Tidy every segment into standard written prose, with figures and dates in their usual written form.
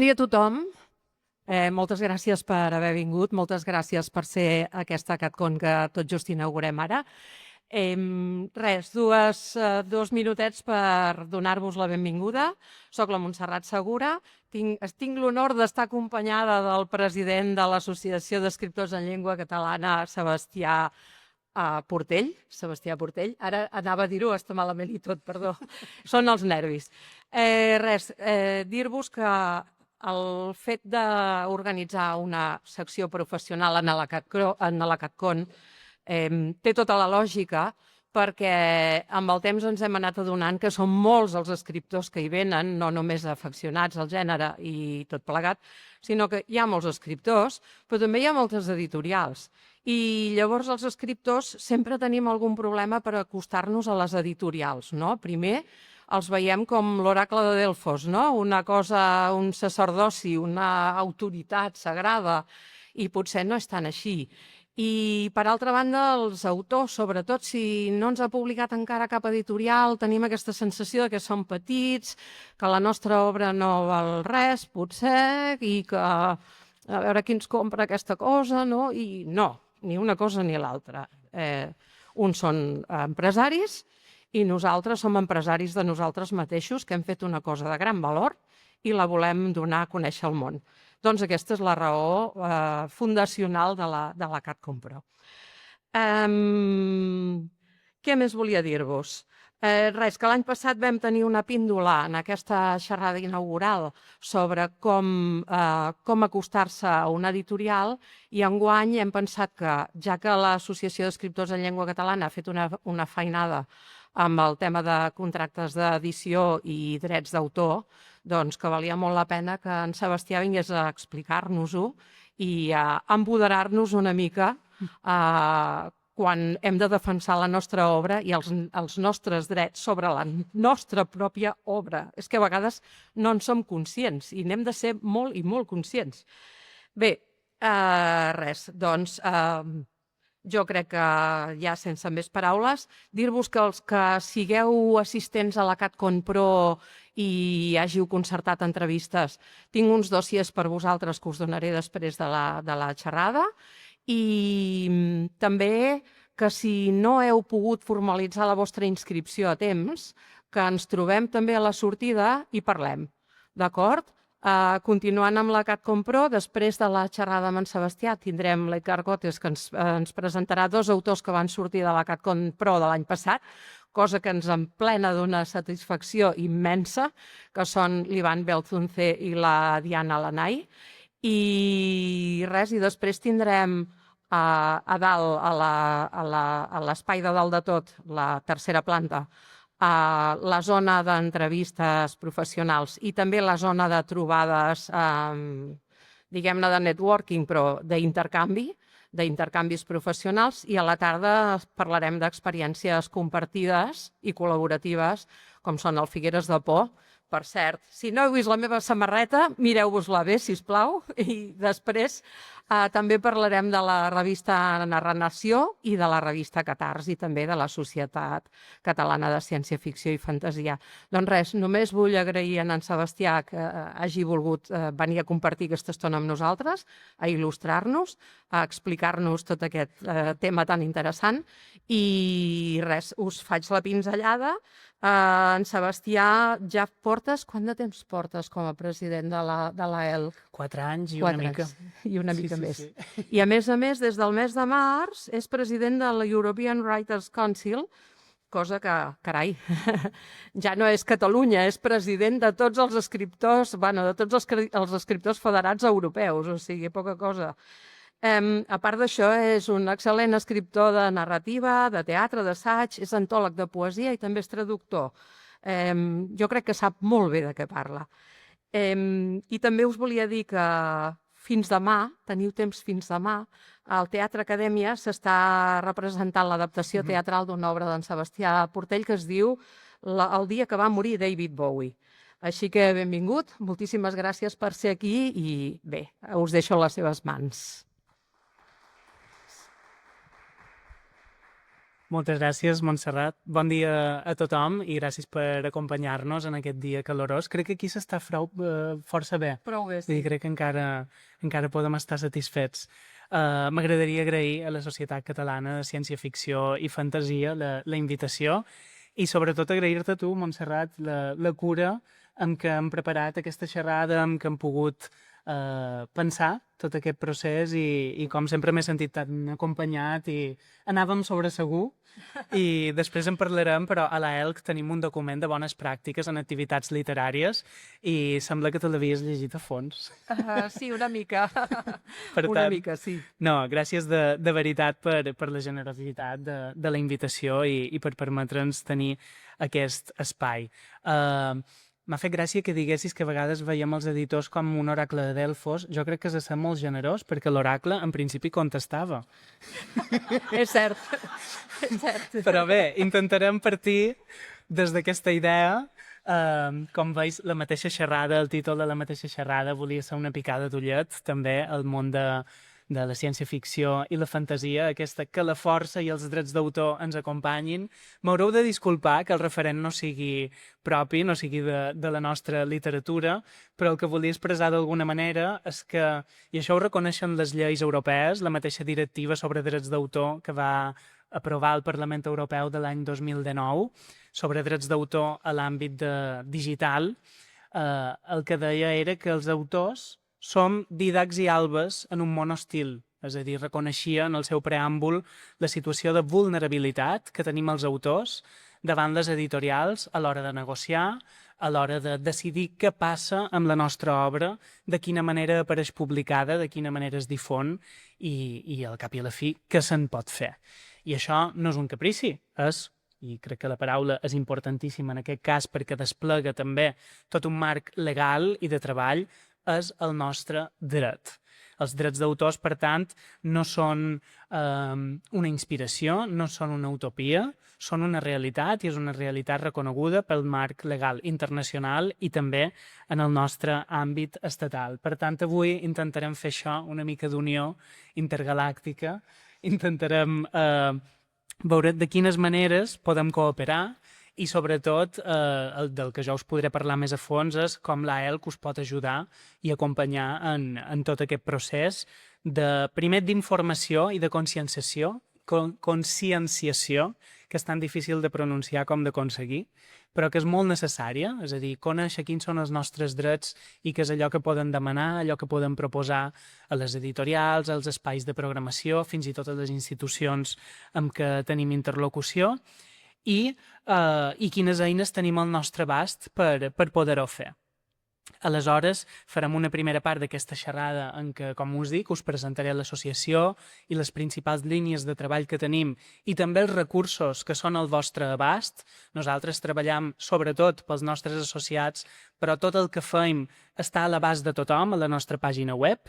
Bon dia a tothom. Moltes gràcies per haver vingut, moltes gràcies per ser aquesta CatCon que tot just inaugurem ara. Dos minutets per donar-vos la benvinguda. Soc la Montserrat Segura. Tinc l'honor d'estar acompanyada del president de l'Associació d'Escriptors en Llengua Catalana, Sebastià Portell. Ara anava a dir-ho, està malament i tot, perdó. Són els nervis. Dir-vos que el fet d'organitzar una secció professional en la CatCon té tota la lògica perquè amb el temps ens hem anat adonant que són molts els escriptors que hi venen, no només afeccionats al gènere i tot plegat, sinó que hi ha molts escriptors, però també hi ha moltes editorials. I llavors els escriptors sempre tenim algun problema per acostar-nos a les editorials, no? Primer, els veiem com l'oracle de Delfos, no? Una cosa, un sacerdoci, una autoritat sagrada, i potser no és tan així. I, per altra banda, els autors, sobretot si no ens ha publicat encara cap editorial, tenim aquesta sensació que som petits, que la nostra obra no val res, potser, i que a veure qui ens compra aquesta cosa, no? I no, ni una cosa ni l'altra. Uns són empresaris i nosaltres som empresaris de nosaltres mateixos, que hem fet una cosa de gran valor i la volem donar a conèixer al món. Doncs aquesta és la raó fundacional de la CatCon Pro. Què més volia dir-vos? Res, que l'any passat vam tenir una píndola en aquesta xerrada inaugural sobre com acostar-se a una editorial i enguany hem pensat que, ja que l'Associació d'Escriptors en Llengua Catalana ha fet una feinada amb el tema de contractes d'edició i drets d'autor, doncs que valia molt la pena que en Sebastià vingués a explicar-nos-ho i a empoderar-nos una mica quan hem de defensar la nostra obra i els nostres drets sobre la nostra pròpia obra. És que a vegades no en som conscients i n'hem de ser molt i molt conscients. Bé, res, doncs jo crec que ja sense més paraules, dir-vos que els que sigueu assistents a la CatCon Pro i hàgiu concertat entrevistes, tinc uns dossiers per vosaltres que us donaré després de la xerrada i també que si no heu pogut formalitzar la vostra inscripció a temps, que ens trobem també a la sortida i parlem, d'acord? Continuant amb la CatCon Pro, després de la xerrada amb en Sebastià tindrem l'Edgar Gotes, que ens presentarà dos autors que van sortir de la CatCon Pro de l'any passat, cosa que ens emplena d'una satisfacció immensa, que són l'Ivan Belzunce i la Diana Lanay. I res, i després tindrem a dalt, a l'espai de dalt de tot, la tercera planta, la zona d'entrevistes professionals i també la zona de trobades, diguem-ne de networking, però d'intercanvis professionals, i a la tarda parlarem d'experiències compartides i col·laboratives, com són el Figueres de Por. Per cert, si no heu vist la meva samarreta, mireu-vos-la bé, sisplau, i després també parlarem de la revista Narració i de la revista Catars i també de la Societat Catalana de Ciència-Ficció i Fantasia. Doncs res, només vull agrair a en Sebastià que hagi volgut venir a compartir aquesta estona amb nosaltres, a il·lustrar-nos, a explicar-nos tot aquest tema tan interessant i res, us faig la pinzellada. En Sebastià, ja portes... Quant de temps portes com a president de l'ELC? 4 anys i una mica. I una mica més. I a més, des del mes de març, és president de la European Writers' Council, cosa que, carai, ja no és Catalunya, és president de tots els escriptors, de tots els escriptors federats europeus, o sigui, poca cosa. A part d'això, és un excel·lent escriptor de narrativa, de teatre, d'assaig, és antòleg de poesia i també és traductor. Jo crec que sap molt bé de què parla. I també us volia dir que fins demà, teniu temps fins demà, al Teatre Acadèmia s'està representant l'adaptació teatral d'una obra d'en Sebastià Portell que es diu El dia que va morir David Bowie. Així que benvingut, moltíssimes gràcies per ser aquí i bé, us deixo les seves mans. Moltes gràcies, Montserrat. Bon dia a tothom i gràcies per acompanyar-nos en aquest dia calorós. Crec que aquí s'està força bé. Prou bé, Vull dir, crec que encara podem estar satisfets. M'agradaria agrair a la Societat Catalana de Ciència-Ficció i Fantasia la invitació i sobretot agrair-te a tu, Montserrat, la cura amb què hem preparat aquesta xerrada, amb què hem pogut pensar tot aquest procés i com sempre m'he sentit tan acompanyat i anàvem sobre segur i després en parlarem, però a la ELC tenim un document de bones pràctiques en activitats literàries i sembla que te l'havies llegit a fons. Sí, una mica. Per Una tant, mica, sí. No, gràcies de veritat per la generositat de la invitació i per permetre'ns tenir aquest espai. M'ha fet gràcia que diguessis que a vegades veiem els editors com un oracle de Delfos. Jo crec que has de ser molt generós perquè l'oracle en principi contestava. És cert, és cert. Però bé, intentarem partir des d'aquesta idea. Com veus, la mateixa xerrada, el títol de la mateixa xerrada volia ser una picada d'ullet també al món de la ciència-ficció i la fantasia, aquesta que la força i els drets d'autor ens acompanyin. M'haureu de disculpar que el referent no sigui propi, no sigui de la nostra literatura, però el que volia expressar d'alguna manera és que, i això ho reconeixen les lleis europees, la mateixa directiva sobre drets d'autor que va aprovar el Parlament Europeu de l'any 2019 sobre drets d'autor a l'àmbit digital, el que deia era que els autors som didacs i albes en un món hostil, és a dir, reconeixia en el seu preàmbul la situació de vulnerabilitat que tenim els autors davant les editorials a l'hora de negociar, a l'hora de decidir què passa amb la nostra obra, de quina manera apareix publicada, de quina manera es difon i al cap i a la fi, què se'n pot fer. I això no és un caprici, i crec que la paraula és importantíssima en aquest cas perquè desplega també tot un marc legal i de treball, és el nostre dret. Els drets d'autors, per tant, no són una inspiració, no són una utopia, són una realitat i és una realitat reconeguda pel marc legal internacional i també en el nostre àmbit estatal. Per tant, avui intentarem fer això, una mica d'unió intergalàctica, intentarem veure de quines maneres podem cooperar i sobretot el del que jo us podré parlar més a fons és com l'AELC us pot ajudar i acompanyar en tot aquest procés primer d'informació i de conscienciació, que és tan difícil de pronunciar com d'aconseguir, però que és molt necessària, és a dir, conèixer quins són els nostres drets i què és allò que poden demanar, allò que poden proposar a les editorials, als espais de programació, fins i tot a les institucions amb què tenim interlocució, i quines eines tenim al nostre abast per poder-ho fer. Aleshores, farem una primera part d'aquesta xerrada en què, com us dic, us presentaré l'associació i les principals línies de treball que tenim i també els recursos que són al vostre abast. Nosaltres treballem sobretot pels nostres associats, però tot el que fem està a l'abast de tothom a la nostra pàgina web.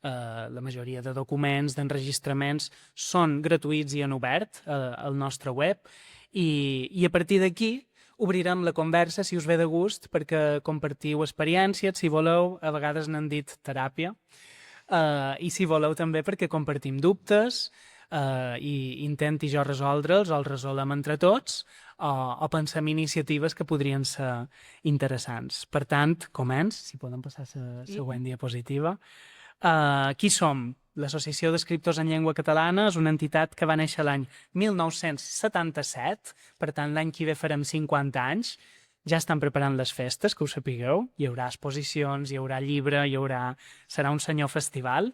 La majoria de documents, d'enregistraments són gratuïts i en obert al nostre web. I a partir d'aquí obrirem la conversa, si us ve de gust, perquè compartiu experiències, si voleu, a vegades n'han dit teràpia, i si voleu també perquè compartim dubtes i intenti jo resoldre'ls o els resolem entre tots o pensem iniciatives que podrien ser interessants. Per tant, si podem passar a la següent diapositiva. Qui som? L'Associació d'Escriptors en Llengua Catalana és una entitat que va néixer l'any 1977, per tant l'any que ve farem 50 anys, ja estan preparant les festes, que ho sapigueu, hi haurà exposicions, hi haurà llibre, serà un senyor festival,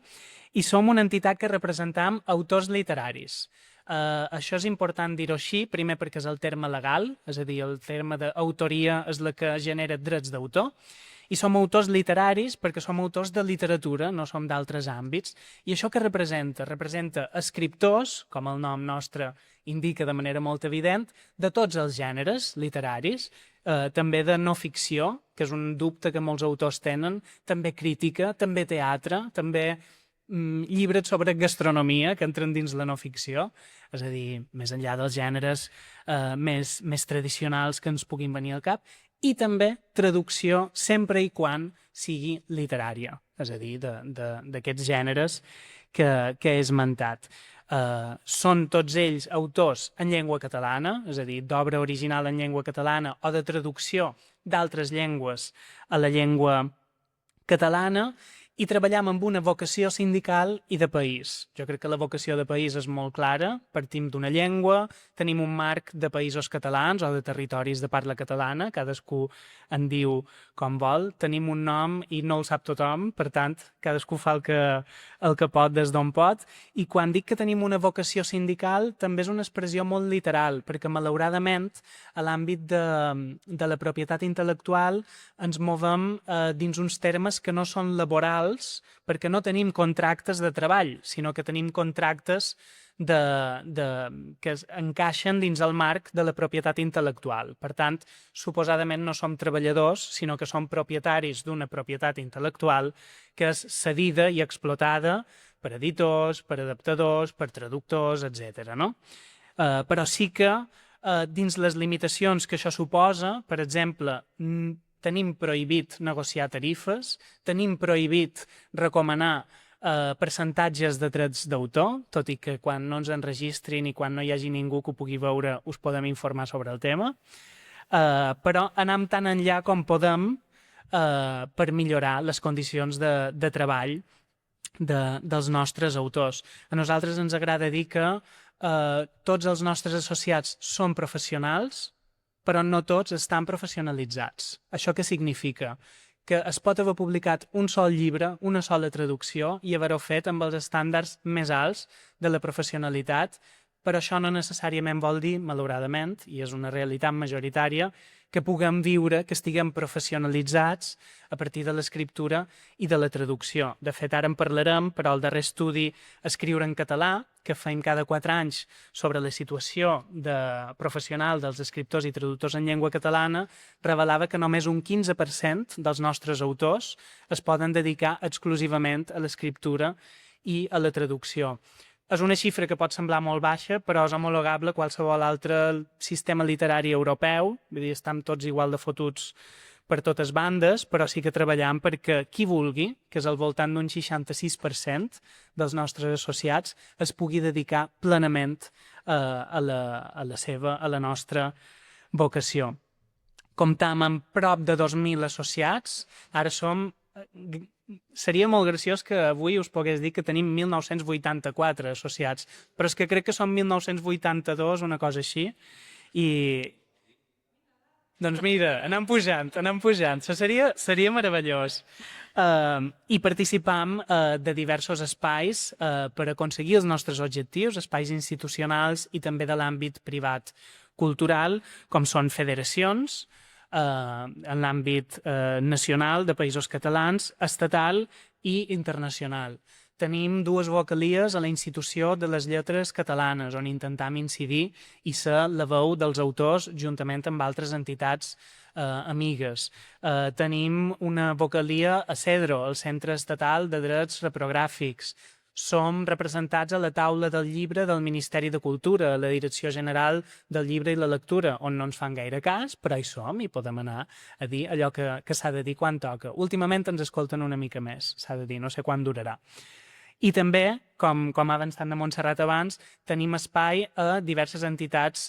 i som una entitat que representem autors literaris. Això és important dir-ho així, primer perquè és el terme legal, és a dir, el terme d'autoria és la que genera drets d'autor, i som autors literaris perquè som autors de literatura, no som d'altres àmbits. I això què representa? Representa escriptors, com el nom nostre indica de manera molt evident, de tots els gèneres literaris, també de no ficció, que és un dubte que molts autors tenen, també crítica, també teatre, també llibres sobre gastronomia que entren dins la no ficció, és a dir, més enllà dels gèneres més tradicionals que ens puguin venir al cap, i també traducció sempre i quan sigui literària, és a dir, d'aquests gèneres que he esmentat. Són tots ells autors en llengua catalana, és a dir, d'obra original en llengua catalana o de traducció d'altres llengües a la llengua catalana, i treballem amb una vocació sindical i de país. Jo crec que la vocació de país és molt clara, partim d'una llengua, tenim un marc de països catalans o de territoris de parla catalana, cadascú en diu com vol, tenim un nom i no el sap tothom, per tant, cadascú fa el que pot des d'on pot, i quan dic que tenim una vocació sindical també és una expressió molt literal, perquè malauradament a l'àmbit de la propietat intel·lectual ens movem dins uns termes que no són laborals, perquè no tenim contractes de treball, sinó que tenim contractes que encaixen dins el marc de la propietat intel·lectual. Per tant, suposadament no som treballadors, sinó que som propietaris d'una propietat intel·lectual que és cedida i explotada per editors, per adaptadors, per traductors, etc. No? Però sí que dins les limitacions que això suposa, per exemple, tenim prohibit negociar tarifes, tenim prohibit recomanar percentatges de drets d'autor, tot i que quan no ens enregistrin i quan no hi hagi ningú que ho pugui veure us podem informar sobre el tema, però anem tan enllà com podem per millorar les condicions de treball dels nostres autors. A nosaltres ens agrada dir que tots els nostres associats són professionals, però no tots estan professionalitzats. Això què significa? Que es pot haver publicat un sol llibre, una sola traducció i haver-ho fet amb els estàndards més alts de la professionalitat, però això no necessàriament vol dir, malauradament, i és una realitat majoritària, que puguem viure, que estiguem professionalitzats a partir de l'escriptura i de la traducció. De fet, ara en parlarem, però el darrer estudi Escriure en català, que fem cada 4 anys sobre la situació professional dels escriptors i traductors en llengua catalana, revelava que només un 15% dels nostres autors es poden dedicar exclusivament a l'escriptura i a la traducció. És una xifra que pot semblar molt baixa, però és homologable a qualsevol altre sistema literari europeu, vull dir, estem tots igual de fotuts per totes bandes, però sí que treballem perquè qui vulgui, que és al voltant d'un 66% dels nostres associats, es pugui dedicar plenament a la nostra vocació. Comptam amb prop de 2.000 associats, ara som... Seria molt graciós que avui us pogués dir que tenim 1.984 associats, però és que crec que són 1.982, una cosa així, i... Doncs mira, anem pujant, això seria meravellós. I participam de diversos espais per aconseguir els nostres objectius, espais institucionals i també de l'àmbit privat cultural, com són federacions, en l'àmbit nacional de països catalans, estatal i internacional. Tenim 2 vocalies a la Institució de les Lletres Catalanes, on intentam incidir i ser la veu dels autors juntament amb altres entitats amigues. Tenim una vocalia a CEDRO, el Centre Estatal de Drets Reprogràfics. Som representats a la taula del llibre del Ministeri de Cultura, a la Direcció General del Llibre i la Lectura, on no ens fan gaire cas, però hi som i podem anar a dir allò que s'ha de dir quan toca. Últimament ens escolten una mica més, s'ha de dir, no sé quan durarà. I també, com ha avançat de Montserrat abans, tenim espai a diverses entitats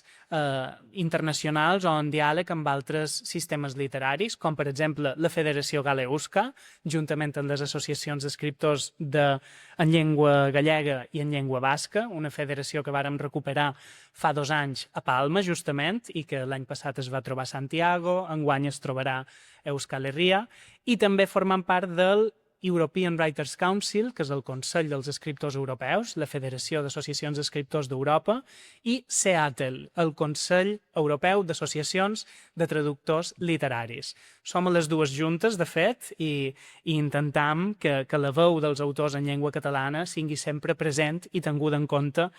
internacionals o en diàleg amb altres sistemes literaris, com per exemple la Federació Galeusca, juntament amb les associacions d'escriptors en llengua gallega i en llengua basca, una federació que vàrem recuperar fa 2 anys a Palma, justament, i que l'any passat es va trobar a Santiago, enguany es trobarà a Euskal Herria, i també formant part del European Writers Council, que és el Consell dels Escriptors Europeus, la Federació d'Associacions d'Escriptors d'Europa, i CEATEL, el Consell Europeu d'Associacions de Traductors Literaris. Som a les 2 juntes, de fet, i intentam que la veu dels autors en llengua catalana sigui sempre present i tinguda en compte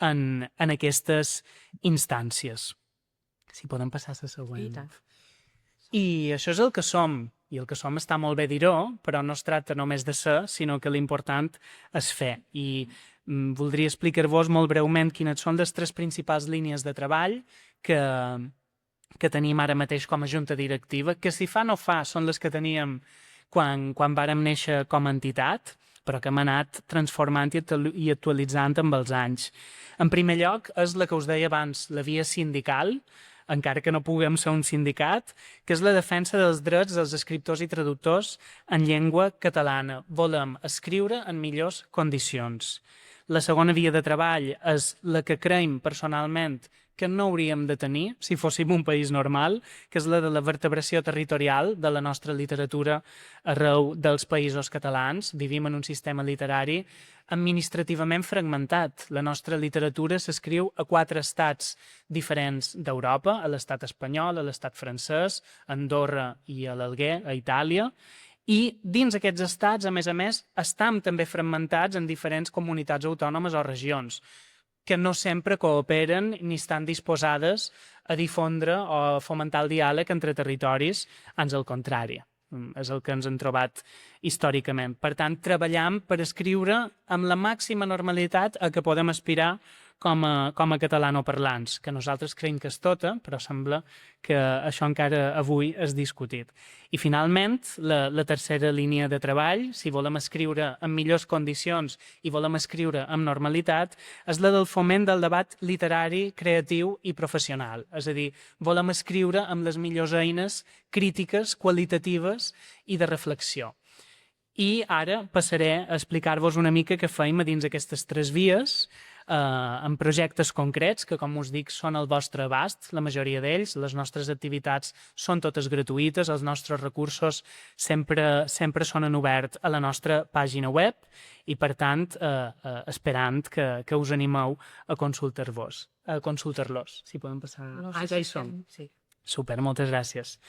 en aquestes instàncies. Si podem passar a la següent. I això és el que som. I el que som està molt bé dir-ho, però no es tracta només de ser, sinó que l'important és fer. I voldria explicar-vos molt breument quines són les 3 principals línies de treball que tenim ara mateix com a junta directiva, que si fa no fa són les que teníem quan vàrem néixer com a entitat, però que hem anat transformant i actualitzant amb els anys. En primer lloc, és la que us deia abans, la via sindical, encara que no puguem ser un sindicat, que és la defensa dels drets dels escriptors i traductors en llengua catalana. Volem escriure en millors condicions. La segona via de treball és la que creiem personalment que no hauríem de tenir si fóssim un país normal, que és la de la vertebració territorial de la nostra literatura arreu dels països catalans. Vivim en un sistema literari administrativament fragmentat. La nostra literatura s'escriu a 4 estats diferents d'Europa, a l'estat espanyol, a l'estat francès, a Andorra i a l'Alguer, a Itàlia, i dins aquests estats, a més, estam també fragmentats en diferents comunitats autònomes o regions, que no sempre cooperen ni estan disposades a difondre o a fomentar el diàleg entre territoris, ans al contrari. És el que ens hem trobat històricament. Per tant, treballam per escriure amb la màxima normalitat a què podem aspirar com a catalanoparlants, que nosaltres creiem que és tota, però sembla que això encara avui és discutit. I finalment, la tercera línia de treball, si volem escriure en millors condicions i volem escriure amb normalitat, és la del foment del debat literari, creatiu i professional. És a dir, volem escriure amb les millors eines crítiques, qualitatives i de reflexió. I ara passaré a explicar-vos una mica què feim a dins aquestes 3 vies, en projectes concrets, que com us dic són al vostre abast, la majoria d'ells. Les nostres activitats són totes gratuïtes, els nostres recursos sempre són en obert a la nostra pàgina web i, per tant, esperant que us animeu a consultar-los. Si podem passar... Ja hi som. Sí. Super, moltes gràcies.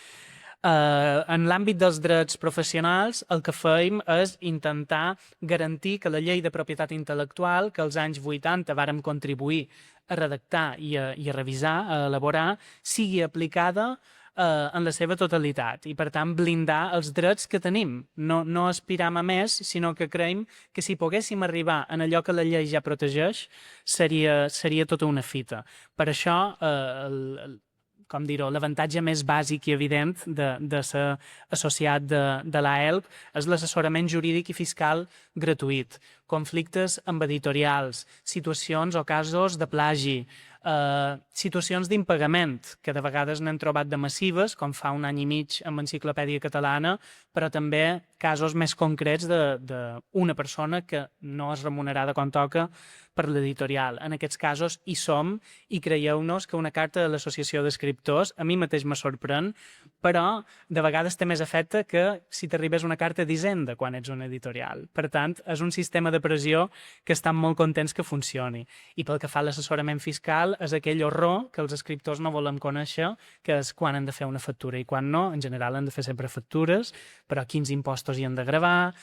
En l'àmbit dels drets professionals, el que feim és intentar garantir que la llei de propietat intel·lectual, que als anys 80 vàrem contribuir a redactar i a revisar, a elaborar, sigui aplicada en la seva totalitat i, per tant, blindar els drets que tenim. No aspiram a més, sinó que creiem que si poguéssim arribar en allò que la llei ja protegeix, seria tota una fita. Per això, com dir-ho, l'avantatge més bàsic i evident de ser associat de l'AELP és l'assessorament jurídic i fiscal gratuït, conflictes amb editorials, situacions o casos de plagi, situacions d'impagament, que de vegades n'hem trobat de massives, com fa un any i mig amb Enciclopèdia Catalana, però també casos més concrets d'una persona que no és remunerada quan toca per l'editorial. En aquests casos hi som i creieu-nos que una carta de l'Associació d'Escriptors a mi mateix me sorprèn, però de vegades té més efecte que si t'arribés una carta d'Hisenda quan ets una editorial. Per tant, és un sistema de pressió que estan molt contents que funcioni. I pel que fa a l'assessorament fiscal, és aquell horror que els escriptors no volem conèixer, que és quan han de fer una factura i quan no. En general han de fer sempre factures, però quins impostos hi han de gravar,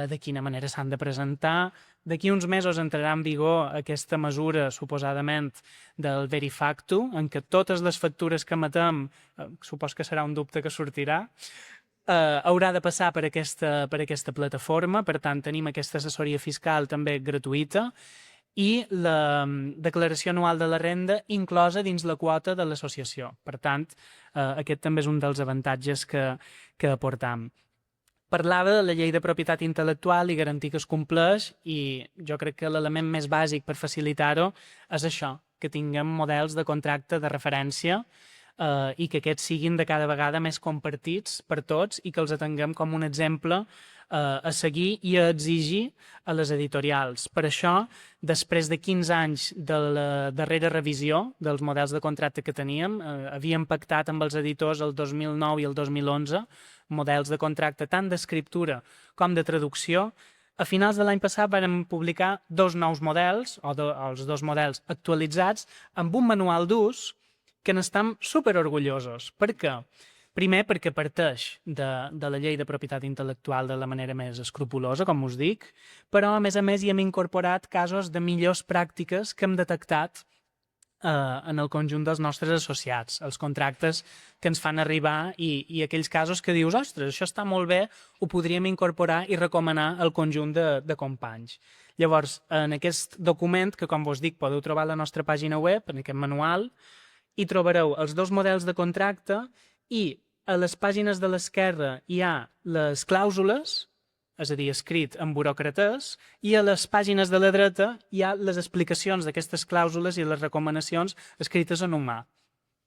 de quina manera s'han de presentar. D'aquí uns mesos entrarà en vigor aquesta mesura, suposadament, del Verifactu, en què totes les factures que emetem, supos que serà un dubte que sortirà, haurà de passar per aquesta plataforma. Per tant, tenim aquesta assessoria fiscal també gratuïta i la declaració anual de la renda inclosa dins la quota de l'associació. Per tant, aquest també és un dels avantatges que aportam. Parlava de la llei de propietat intel·lectual i garantir que es compleix, i jo crec que l'element més bàsic per facilitar-ho és això, que tinguem models de contracte de referència i que aquests siguin de cada vegada més compartits per tots i que els atenguem com un exemple a seguir i a exigir a les editorials. Per això, després de 15 anys de la darrera revisió dels models de contracte que teníem, havíem pactat amb els editors el 2009 i el 2011 models de contracte tant d'escriptura com de traducció. A finals de l'any passat vam publicar 2 nous models, els 2 models actualitzats, amb un manual d'ús que n'estem superorgullosos. Per què? Primer, perquè parteix de la llei de propietat intel·lectual de la manera més escrupulosa, com us dic, però a més hi hem incorporat casos de millors pràctiques que hem detectat en el conjunt dels nostres associats, els contractes que ens fan arribar i aquells casos que dius, ostres, això està molt bé, ho podríem incorporar i recomanar al conjunt de companys. Llavors, en aquest document, que com vos dic podeu trobar a la nostra pàgina web, en aquest manual, hi trobareu els 2 models de contracte i a les pàgines de l'esquerra hi ha les clàusules és a dir, escrit en buròcrates, i a les pàgines de la dreta hi ha les explicacions d'aquestes clàusules i les recomanacions escrites en humà.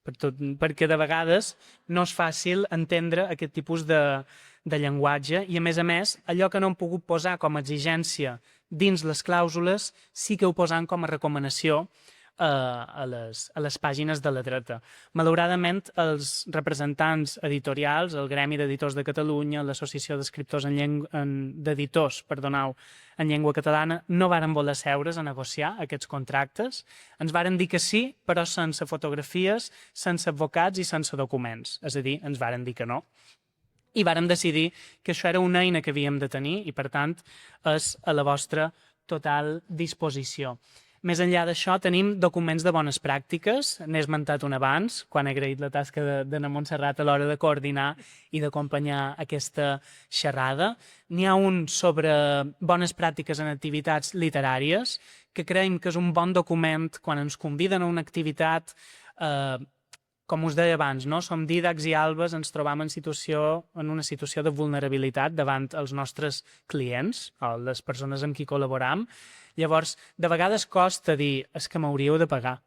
Perquè de vegades no és fàcil entendre aquest tipus de llenguatge i, a més, allò que no hem pogut posar com a exigència dins les clàusules sí que ho posam com a recomanació a les pàgines de la dreta. Malauradament, els representants editorials, el Gremi d'Editors de Catalunya, l'Associació d'Escriptors d'Editors, en llengua catalana, no varen voler seure's a negociar aquests contractes. Ens varen dir que sí, però sense fotografies, sense advocats i sense documents. És a dir, ens varen dir que no. I vàrem decidir que això era una eina que havíem de tenir i, per tant, és a la vostra total disposició. Més enllà d'això, tenim documents de bones pràctiques. N'he esmentat un abans, quan he agraït la tasca d'Anna Montserrat a l'hora de coordinar i d'acompanyar aquesta xerrada. N'hi ha un sobre bones pràctiques en activitats literàries, que creiem que és un bon document quan ens conviden a una activitat. Com us deia abans, no? Som dídacs i albes, ens trobam en una situació de vulnerabilitat davant els nostres clients o les persones amb qui col·laboram. Llavors, de vegades costa dir és que m'hauríeu de pagar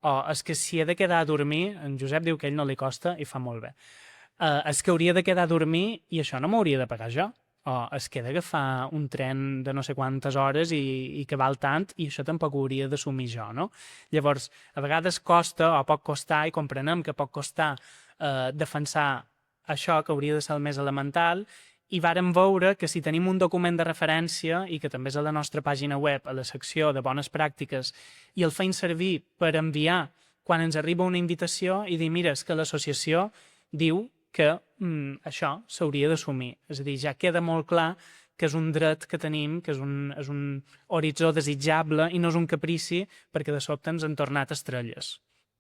o és que si he de quedar a dormir, en Josep diu que a ell no li costa i fa molt bé. És que hauria de quedar a dormir i això no m'hauria de pagar jo. O és que he d'agafar un tren de no sé quantes hores i que val tant i això tampoc ho hauria d'assumir jo, no? Llavors, a vegades costa o pot costar, i comprenem que pot costar defensar això que hauria de ser el més elemental, i vàrem veure que si tenim un document de referència i que també és a la nostra pàgina web, a la secció de bones pràctiques, i el feim servir per enviar quan ens arriba una invitació i dir, mira, és que l'associació diu que això s'hauria d'assumir. És a dir, ja queda molt clar que és un dret que tenim, que és un horitzó desitjable i no és un caprici perquè de sobte ens han tornat estrelles,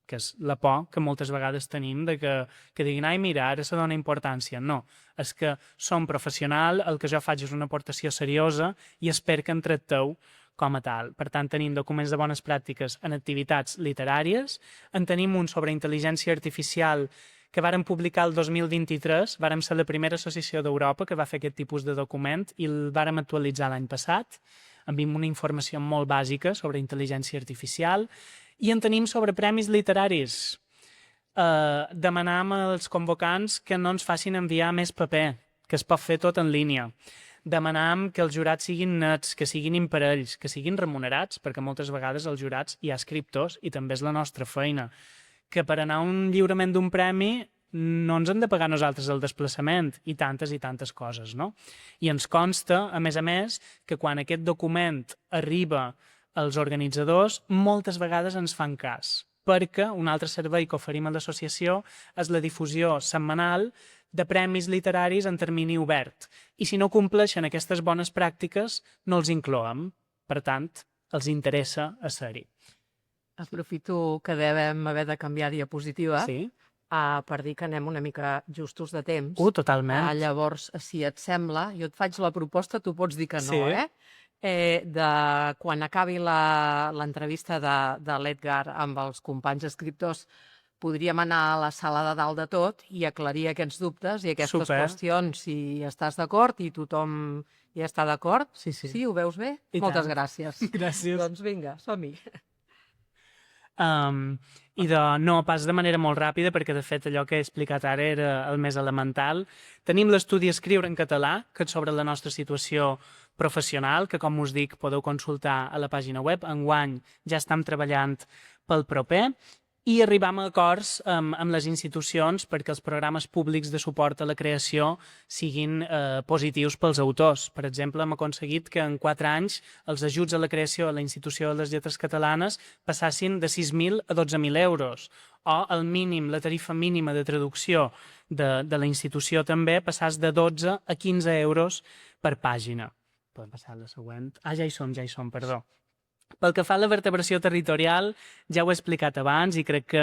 que és la por que moltes vegades tenim de que diguin, ai, mira, ara se dona importància. No, és que som professional, el que jo faig és una aportació seriosa i espero que em tracteu com a tal. Per tant, tenim documents de bones pràctiques en activitats literàries, en tenim un sobre intel·ligència artificial que vàrem publicar el 2023, vàrem ser la primera associació d'Europa que va fer aquest tipus de document i el vàrem actualitzar l'any passat, amb una informació molt bàsica sobre intel·ligència artificial, i en tenim sobre premis literaris. Demanam als convocants que no ens facin enviar més paper, que es pot fer tot en línia. Demanam que els jurats siguin nets, que siguin imparells, que siguin remunerats, perquè moltes vegades als jurats hi ha escriptors i també és la nostra feina. Que per anar a un lliurament d'un premi no ens hem de pagar nosaltres el desplaçament i tantes coses, no? I ens consta, a més, que quan aquest document arriba als organitzadors, moltes vegades ens fan cas, perquè un altre servei que oferim a l'associació és la difusió setmanal de premis literaris en termini obert. I si no compleixen aquestes bones pràctiques, no els incloem. Per tant, els interessa a ser-hi. Aprofito que devem haver de canviar diapositiva per dir que anem una mica justos de temps. Totalment. Llavors, si et sembla, jo et faig la proposta, tu pots dir que no, de quan acabi l'entrevista de l'Edgar amb els companys escriptors, podríem anar a la sala de dalt de tot i aclarir aquests dubtes i aquestes qüestions, si estàs d'acord i tothom hi està d'acord. Sí, ho veus bé? Moltes gràcies. Gràcies. Doncs vinga, som-hi. I no pas de manera molt ràpida, perquè de fet allò que he explicat ara era el més elemental. Tenim l'estudi Escriure en català, que és sobre la nostra situació professional, que com us dic podeu consultar a la pàgina web. Enguany ja estem treballant pel proper i arribam a acords amb les institucions perquè els programes públics de suport a la creació siguin positius pels autors. Per exemple, hem aconseguit que en 4 anys els ajuts a la creació a la Institució de les Lletres Catalanes passassin de 6.000 a 12.000 euros, o el mínim, la tarifa mínima de traducció de la institució també passàs de 12 a 15 euros per pàgina. Podem passar a la següent. Ja hi som, perdó. Pel que fa a la vertebració territorial, ja ho he explicat abans i crec que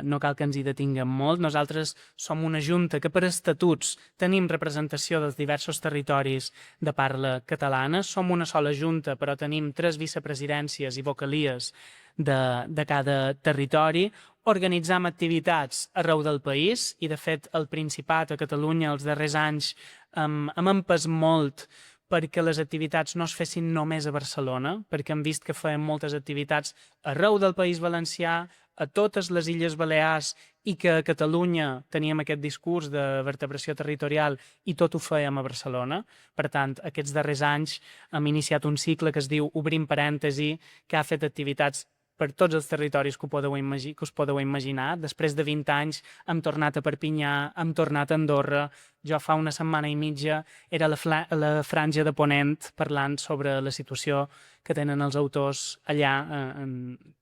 no cal que ens hi detinguem molt. Nosaltres som una junta que per estatuts tenim representació dels diversos territoris de parla catalana. Som una sola junta, però tenim 3 vicepresidències i vocalies de cada territori. Organitzam activitats arreu del país i, de fet, el Principat a Catalunya els darrers anys hem empès molt perquè les activitats no es fessin només a Barcelona, perquè hem vist que feien moltes activitats arreu del País Valencià, a totes les Illes Balears, i que a Catalunya teníem aquest discurs de vertebració territorial i tot ho fèiem a Barcelona. Per tant, aquests darrers anys hem iniciat un cicle que es diu Obrim parèntesi, que ha fet activitats per tots els territoris que us podeu imaginar. Després de 20 anys hem tornat a Perpinyà, hem tornat a Andorra. Jo fa una setmana i mitja era a la Franja de Ponent parlant sobre la situació que tenen els autors allà,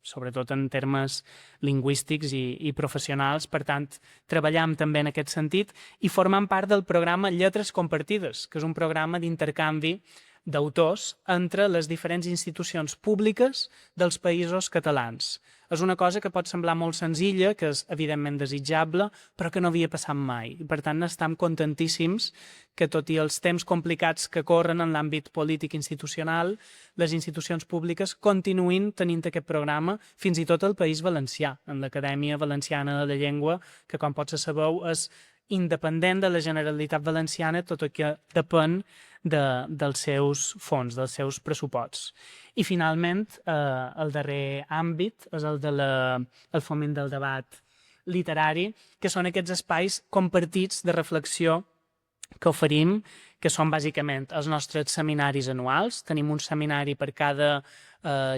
sobretot en termes lingüístics i professionals. Per tant, treballam també en aquest sentit i formam part del programa Lletres Compartides, que és un programa d'intercanvi d'autors entre les diferents institucions públiques dels països catalans. És una cosa que pot semblar molt senzilla, que és evidentment desitjable, però que no havia passat mai. I, per tant, estem contentíssims que, tot i els temps complicats que corren en l'àmbit polític institucional, les institucions públiques continuïn tenint aquest programa fins i tot al País Valencià, en l'Acadèmia Valenciana de la Llengua, que, com potser sabeu, és independent de la Generalitat Valenciana, tot el que depèn dels seus fons, dels seus pressuposts. I finalment, el darrer àmbit és el foment del debat literari, que són aquests espais compartits de reflexió que oferim, que són bàsicament els nostres seminaris anuals. Tenim un seminari per cada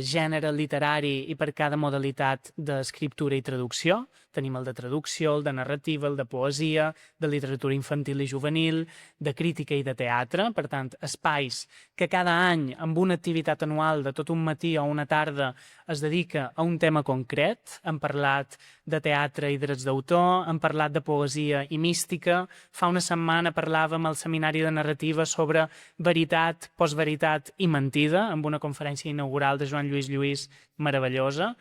gènere literari i per cada modalitat d'escriptura i traducció. Tenim el de traducció, el de narrativa, el de poesia, de literatura infantil i juvenil, de crítica i de teatre. Per tant, espais que cada any, amb una activitat anual de tot un matí o una tarda, es dedica a un tema concret. Hem parlat de teatre i drets d'autor, hem parlat de poesia i mística. Fa una setmana parlàvem al seminari de narrativa sobre veritat, postveritat i mentida, amb una conferència inaugural de Joan Lluís Lluís meravellosa.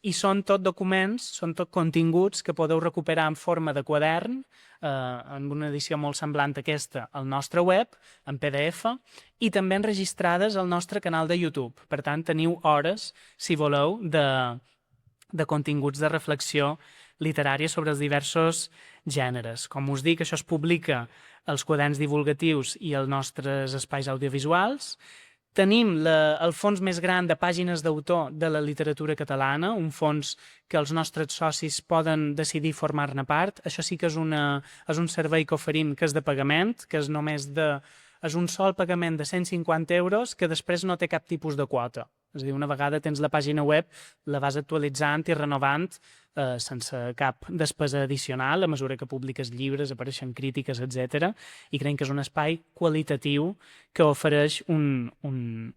I són tot documents, són tot continguts que podeu recuperar en forma de quadern, en una edició molt semblant a aquesta, al nostre web, en PDF, i també enregistrades al nostre canal de YouTube. Per tant, teniu hores, si voleu, de continguts de reflexió literària sobre els diversos gèneres. Com us dic, això es publica als quaderns divulgatius i als nostres espais audiovisuals. Tenim el fons més gran de pàgines d'autor de la literatura catalana, un fons que els nostres socis poden decidir formar-ne part. Això sí que és un servei que oferim que és de pagament, que és un sol pagament de 150 euros que després no té cap tipus de quota. És a dir, una vegada tens la pàgina web, la vas actualitzant i renovant sense cap despesa addicional a mesura que publiques llibres, apareixen crítiques, etc. I creiem que és un espai qualitatiu que ofereix una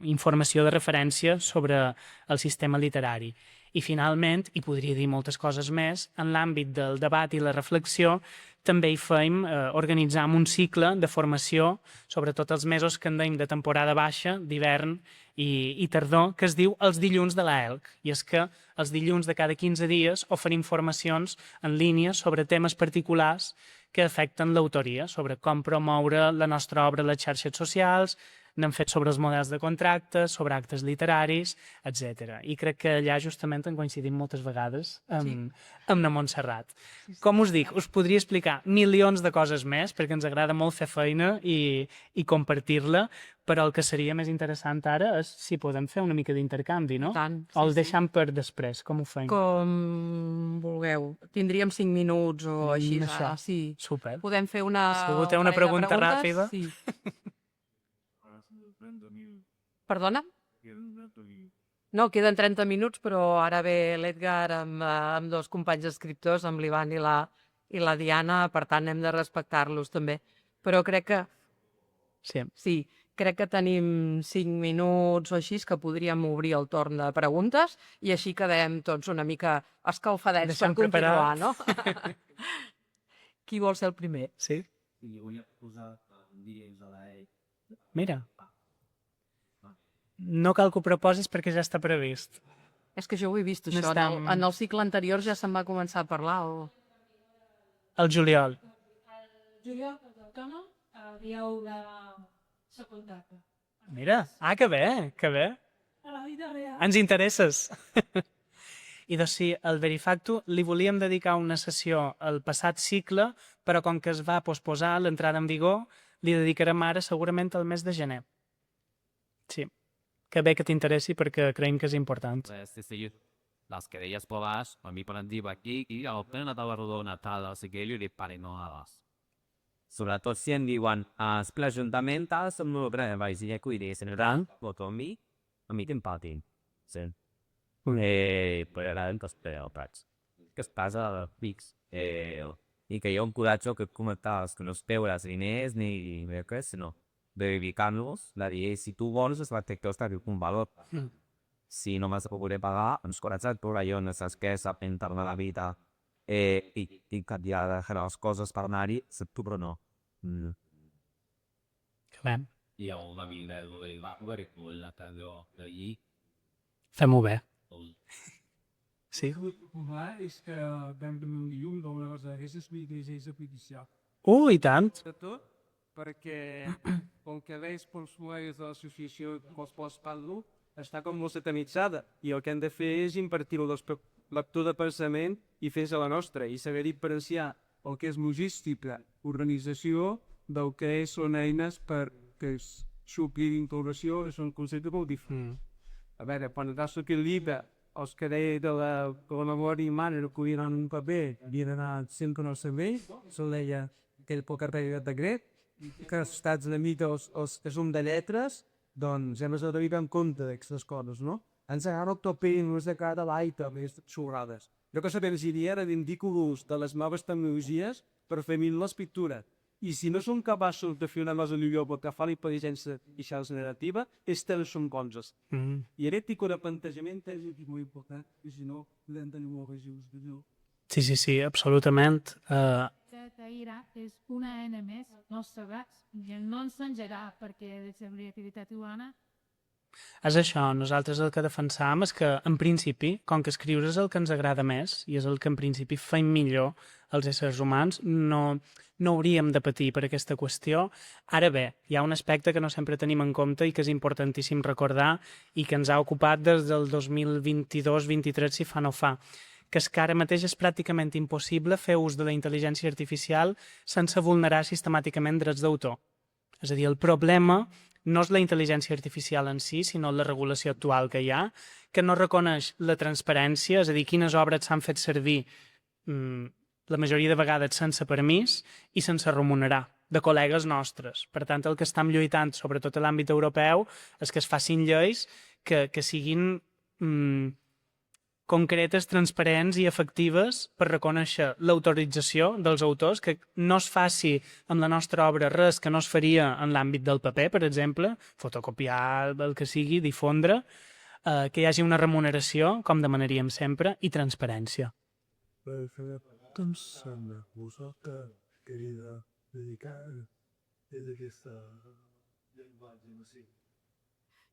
informació de referència sobre el sistema literari. I finalment, i podria dir moltes coses més, en l'àmbit del debat i la reflexió també hi fem, organitzam un cicle de formació, sobretot els mesos que en deim de temporada baixa, d'hivern i tardor, que es diu Els dilluns de l'ELC. I és que els dilluns de cada 15 dies oferim formacions en línia sobre temes particulars que afecten l'autoria, sobre com promoure la nostra obra a les xarxes socials, n'hem fet sobre els models de contractes, sobre actes literaris, etc. I crec que allà justament en coincidim moltes vegades amb la Montserrat. Com us dic, us podria explicar milions de coses més, perquè ens agrada molt fer feina i compartir-la, però el que seria més interessant ara és si podem fer una mica d'intercanvi, no? Tant, sí, o el deixem per després, com ho fem? Com vulgueu. Tindríem 5 minuts o així. Això. Sí. Super. Podem fer una... Si algú té una parella de pregunta preguntes? ràpida. Sí. Perdona? No, queden 30 minuts, però ara ve l'Edgar amb dos companys escriptors, amb l'Ivan i la Diana, per tant hem de respectar-los també. Però crec que Sí. Crec que tenim 5 minuts o així que podríem obrir el torn de preguntes i així quedem tots una mica escalfadets Deixem per continuar, preparat. no? Qui vol ser el primer? Sí? I vull posar dies a la Mira. No cal que ho proposis perquè ja està previst. És que jo ho he vist, No això. estem- En el cicle anterior ja se'n va començar a parlar. O... El juliol. Juliol, el dia 1 de secundària. Mira, que bé, que bé. A la vida real. Ens interesses. I doncs sí, al Verifactu li volíem dedicar una sessió al passat cicle, però com que es va posposar l'entrada en vigor, li dedicarem ara segurament al mes de gener. Sí, que bé que t'interessi perquè creiem que és important. Sí, sí. Les querelles provas, a mi per exemple aquí, i appena una taula rodona tal, o sigui, io li pare no a les. Sobretot si em diuen, l'Ajuntament ha de desenvolupar, vaig dir, quindi se ne dan, voto a mi t'empatin. Sí. Poi era en Castelló, Prats. Que es passa fix. I que hi ha un coratge que comentaves, que no es veure els diners ni res, sinó de dedicar-los, de dir, si tu vols, es va ter que estar un valor. Si no vas a poder pagar, ens coratge tu allò, no saps què, s'apentar de la vida i canviar les coses per anar-hi, tu però no. Que bé. I una vida de va veure quella d'allí. Fem-ho bé. Sí? És que vam tenir un llum d'una cosa d'aquestes és artificial. I tant. De tot, perquè com que veus pels usuaris de l'associació els quals parlo, està com molt satanitzada i el que hem de fer és impartir-ho lectura de pensament i fer a la nostra i saber diferenciar el que és logística, organització, del que són eines per que suplir d'integració són conceptes molt diferents. A veure, quan va sortir el llibre, els que deia de la memòria humana que havien en un paper havien anat sempre en el cervell, se'l deia aquell poc de decret, que els estats una mica els que som de lletres, doncs hem de tenir en compte d'aquestes coses, no? Ens agarra el topell, no és de cara a l'aita, més xurrades. Jo que sabem si dia era d'indico l'ús de les noves tecnologies per fer les pictures. I si no som capaços de fer una cosa millor pel que fa a la intel·ligència i xarxa generativa, és que no som conses. I aquest tipus de plantejament és molt important, i si no, podem tenir molts regius de Déu. Sí, absolutament. Taïra és una eina més, no sabats, i no ens engegarà perquè de la creativitat humana. És això, nosaltres el que defensam és que, en principi, com que escriure és el que ens agrada més i és el que en principi fem millor els éssers humans, no hauríem de patir per aquesta qüestió. Ara bé, hi ha un aspecte que no sempre tenim en compte i que és importantíssim recordar i que ens ha ocupat des del 2022-23, si fa no fa, que és que ara mateix és pràcticament impossible fer ús de la intel·ligència artificial sense vulnerar sistemàticament drets d'autor. És a dir, el problema no és la intel·ligència artificial en si, sinó la regulació actual que hi ha, que no reconeix la transparència, és a dir, quines obres s'han fet servir la majoria de vegades sense permís i sense remunerar, de col·legues nostres. Per tant, el que estem lluitant, sobretot a l'àmbit europeu, és que es facin lleis que siguin concretes, transparents i efectives per reconèixer l'autorització dels autors, que no es faci amb la nostra obra res que no es faria en l'àmbit del paper, per exemple, fotocopiar, el que sigui, difondre, que hi hagi una remuneració, com demanaríem sempre, i transparència. Doncs vosaltres, querida, dedicar aquesta llenguatge massiu.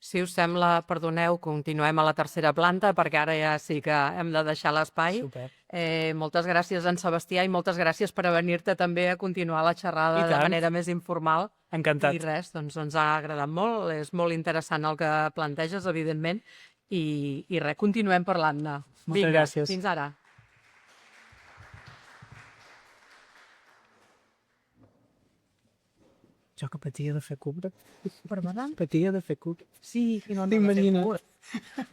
Si us sembla, perdoneu, continuem a la tercera planta perquè ara ja sí que hem de deixar l'espai. Super. Moltes gràcies, en Sebastià, i moltes gràcies per venir-te també a continuar la xerrada de manera més informal. Encantat. I res, doncs ens ha agradat molt, és molt interessant el que planteges, evidentment, i res, continuem parlant-ne. Moltes gràcies. Fins ara. Jo que patia de fer cubra. Perdona? Patia de fer cubra. Sí, i no t'imagines.